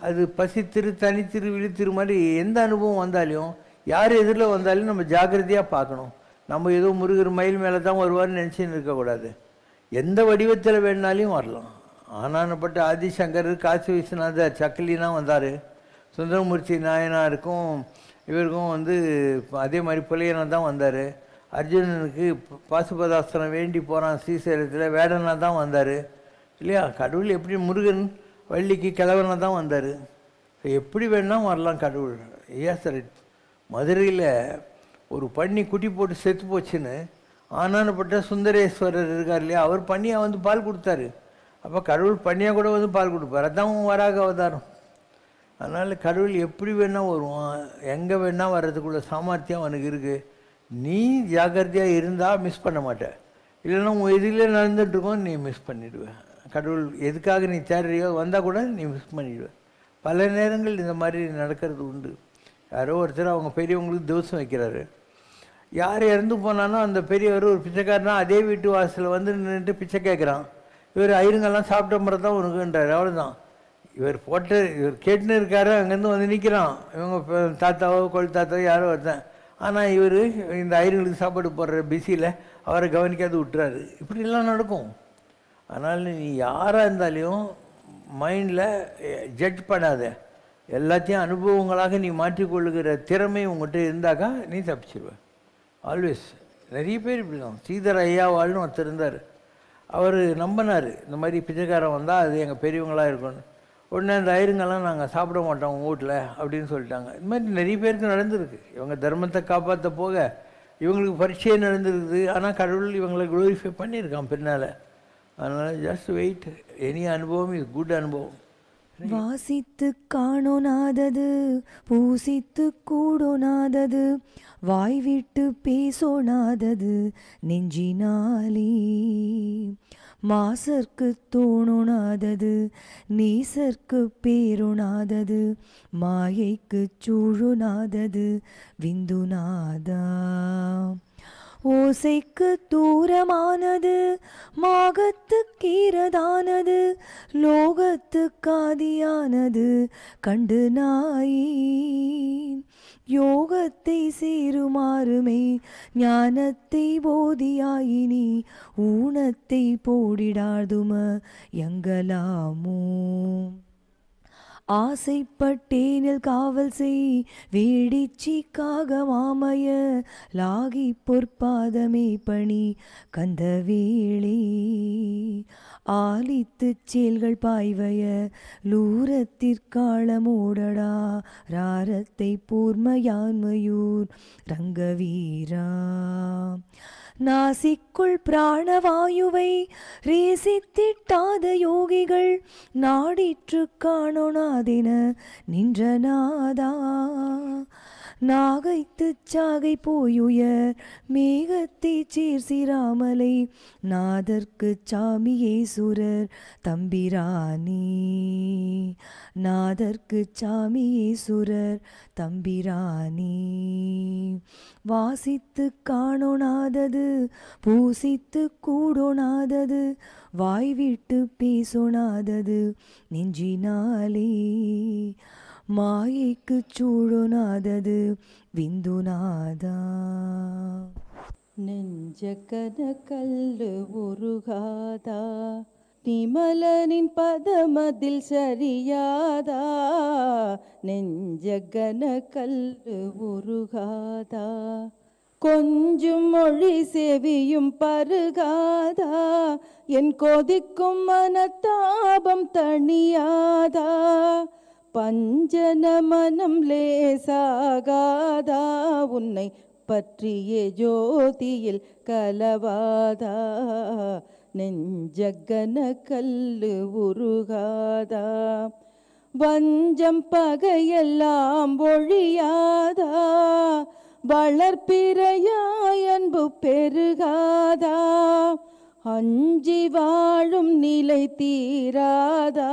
அது பசித்திரு தனித்திரு விழித்திரு மாதிரி எந்த அனுபவம் வந்தாலும் யார் எதிரில் வந்தாலும் நம்ம ஜாக்கிரதையாக பார்க்கணும். நம்ம ஏதோ முருகர் மயில் மேலே தான் வருவார்னு நினச்சின்னு இருக்கக்கூடாது. எந்த வடிவத்தில் வேணுனாலையும் வரலாம். ஆனானப்பட்ட ஆதிசங்கர், காசி விஸ்வநாதர், சக்கலினா வந்தார். சுந்தரமூர்த்தி நாயனாருக்கும் இவருக்கும் வந்து அதே மாதிரி புலையனாக தான் வந்தார். அர்ஜுனனுக்கு பாசுபதாஸ்திரம் வேண்டி போகிறான் ஸ்ரீசைலத்தில், வேடனாக தான் வந்தார் இல்லையா. கடவுள் எப்படி முருகன் வள்ளிக்கு கிழவனாக தான் வந்தார். எப்படி வேணால் வரலாம் கடவுள். சார் மதுரையில் ஒரு பண்ணி குட்டி போட்டு செத்து போச்சுன்னு ஆனானப்பட்ட சுந்தரேஸ்வரர் இருக்கார் இல்லையா, அவர் பண்ணியாக வந்து பால் கொடுத்தாரு. அப்போ கடவுள் பண்ணியாக கூட வந்து பால் கொடுப்பார். அதான் வராக அவதாரம். அதனால் கடவுள் எப்படி வேணால் வருவான், எங்கே வேணால் வர்றதுக்குள்ள சாமர்த்தியம் அவனுக்கு இருக்குது. நீ ஜாக்கிரதையாக இருந்தால் மிஸ் பண்ண மாட்டேன். இல்லைன்னா உன் எதிரில் நடந்துகிட்ருக்கோம், நீ மிஸ் பண்ணிவிடுவேன். கடவுள் எதுக்காக நீ தேடுறியோ வந்தால் கூட நீ மிஸ் பண்ணிவிடுவேன். பல நேரங்கள் இந்த மாதிரி நடக்கிறது உண்டு. யாரோ ஒருத்தர் அவங்க பெரியவங்களுக்கு தோசம் வைக்கிறாரு. யார் இறந்து போனாலும் அந்த பெரியவர் ஒரு பிச்சைக்காரனா அதே வீட்டு வாசலில் வந்து நின்றுட்டு பிச்சை கேட்குறான். இவர் ஐருங்கெல்லாம் சாப்பிட்ட முறை தான் உனக்குன்றார். அவ்வளோதான். இவர் கேட்டுன்னு இருக்காரு, அங்கேருந்து வந்து நிற்கிறான். இவங்க தாத்தாவோ கொள் தாத்தாவோ யாரோ ஒருத்தன். ஆனால் இவர் இந்த ஐருங்களுக்கு சாப்பாடு போடுற பிஸியில் அவரை கவனிக்காது விட்டுறாரு. இப்படிலாம் நடக்கும். அதனால் நீ யாராக இருந்தாலையும் மைண்டில் ஜட்ஜ் பண்ணாத. எல்லாத்தையும் அனுபவங்களாக நீ மாற்றிக்கொள்ளுகிற திறமை உங்கள்கிட்ட இருந்தாக்கா நீ தப்பிச்சிடுவேன். ஆல்வேஸ். நிறைய பேர் இப்படி தான். ஸ்ரீதர் ஐயாவாள்னு ஒருத்தர் இருந்தார். அவர் நம்பினார் இந்த மாதிரி பிச்சைக்காரன் வந்தால் அது எங்கள் பெரியவங்களாக இருக்கணும். உடனே அந்த ஐருங்கெல்லாம் நாங்கள் சாப்பிட மாட்டோம் உங்கள் வீட்டில் அப்படின்னு சொல்லிட்டாங்க. இது மாதிரி நிறைய பேருக்கு நடந்திருக்கு. இவங்க தர்மத்தை காப்பாற்ற போக இவங்களுக்கு பரீட்சையே நடந்திருக்குது. ஆனால் கடவுள் இவங்களை க்ளோரிஃபை பண்ணியிருக்கான் பின்னால். அதனால் ஜஸ்ட் வெயிட். எனி அனுபவம் இஸ் குட் அனுபவம்.
வாசித்து காணோனாதது, பூசித்து கூடோனாதது, வாய் விட்டு பேசோனாதது நெஞ்சினாலே, மாசர்க்கு தோணோனாதது, நீசர்க்கு பேரோனாதது, மாயைக்கு சூழோனாதது விந்துநாதா. ஓசைக்கு தூரமானது, மாகத்து கீரதானது, லோகத்து காதியானது கண்டு நாயி, யோகத்தை சேருமாறுமே ஞானத்தை போதியாயினி, ஊனத்தை போடிடாதும எங்கலாமோ. ஆசைப்பட்டேனில் காவல் செய் வேடிச்சிக்காக மாமய, லாகி பொற்பாதமே பணி கந்தவேளே, ஆலித்து செயல்கள் பாய்வய லூரத்திற்காளமோடடா, ராரத்தை பூர்மயான்மயூர் ரங்கவீரா. நாசிக்குள் பிராணவாயுவை ரேசித்திட்டாத யோகிகள், நாடிற்று காணோனாதென நின்றநாதா. நாகைத்துச் சாகை போயுயர் மேகத்தை சீர்சிராமலை நாதர்க்குச் சாமியே சுரர் தம்பிரானே நாதர்க்குச் சாமியே சுரர் தம்பிரானே வாசித்து காணோனாதது பூசித்து கூடோனாதது வாய்விட்டு பேசோனாதது நெஞ்சினாலே மாயைக்கு சூழோனாதது விந்துநாதா
நெஞ்சக்கன கல்லு உருகாதா நிமலனின் பதமதில் சரியாதா நெஞ்சக்கன கல்லு உருகாதா கொஞ்சும் மொழி செவியும் பருகாதா என் கொதிக்கும் மனத்தாபம் தணியாதா பஞ்சன மனம் லேசாகாதா உன்னை பற்றிய ஜோதியில் கலவாதா நெஞ்சக்கன கல்லு உருகாதா வஞ்சம் பகையெல்லாம் ஒழியாதா வளர்ப்பிறையாய் அன்பு பெருகாதா அஞ்சி வாழும் நிலை தீராதா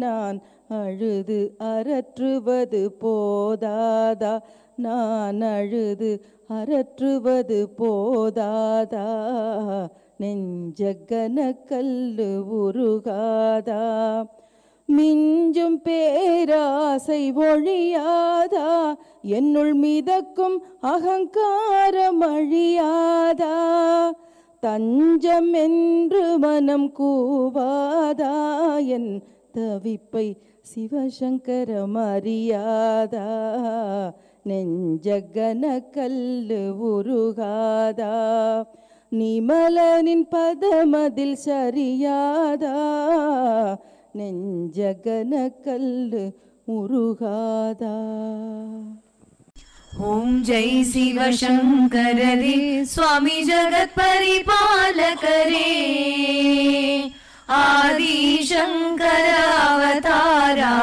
நான் அழுது அரற்றுவது போதாதா நான் அழுது அரற்றுவது போதாதா நெஞ்சக்கன கல்லு உருகாதா மிஞ்சும் பேராசை ஒழியாதா என்னுள் மிதக்கும் அகங்காரம் அழியாதா தஞ்சம் என்று மனம் கூவாதா என் தவிப்பை சிவசங்கரம் அறியாதா நெஞ்சக்கன கல்லு உருகாதா நிமலனின் பதமதில் சரியாதா நெஞ்சக்கன கல்லு உருகாதா
ओम जय शिव शंकर रे स्वामी जगत परिपालक रे आदि शंकर अवतारा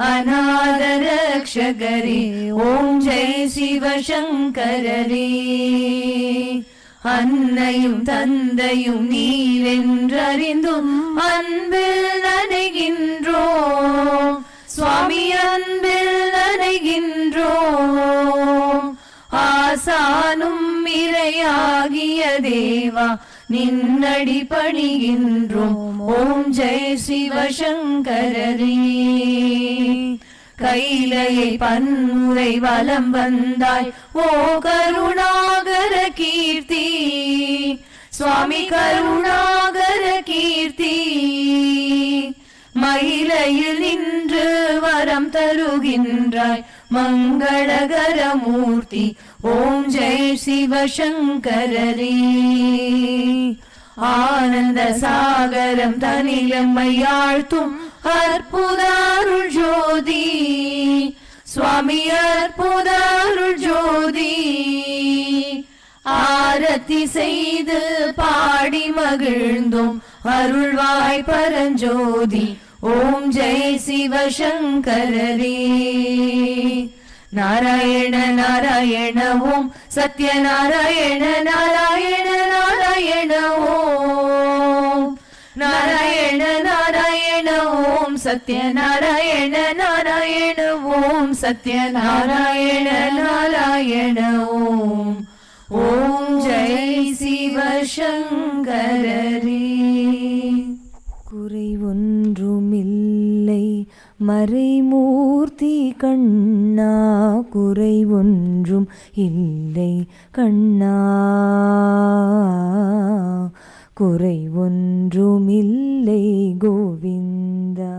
अनाथ रक्षक रे ओम जय शिव शंकर रे அன்னையும் தந்தையும் நீரென்றறிந்தும் அன்பில் நனைகின்றோம் சுவாமி அன்பில் நனைகின்றோம் ஆசானும் இறையாகிய தேவா நின்னடி பணிகின்றோம் ஓம் ஜெய் சிவசங்கரரே கைலையை பன்முறை வலம் வந்தாய் ஓ கருணாகர கீர்த்தி சுவாமி கருணாகர கீர்த்தி மயிலையில் நின்று வரம் தருகின்றாய் மங்களகர மூர்த்தி ஓம் ஜெய் சிவசங்கரரே ஆனந்த சாகரம் தனிலம்மையாழ்த்தும் அற்புதாருள் ஜோதி சுவாமி அற்புதாருள் ஜோதி ஆரத்தி செய்து பாடி மகிழ்ந்தோம் அருள்வாய் பரஞ்சோதி ஓம் ஜெய் சிவசங்கரரே நாராயண நாராயண ஓம் சத்யநாராயண நாராயண நாராயண ஓம் நாராயண நாராயண ஓம் சத்யநாராயண நாராயண ஓம் சத்யநாராயண நாராயண ஓம் ஓம் ஜெய் சிவசங்கரரே
குறை ஒன்றுமில்லை மறைமூர்த்தி கண்ணா குறை ஒன்றும் இல்லை கண்ணா குறை ஒன்றுமில்லை கோவிந்தா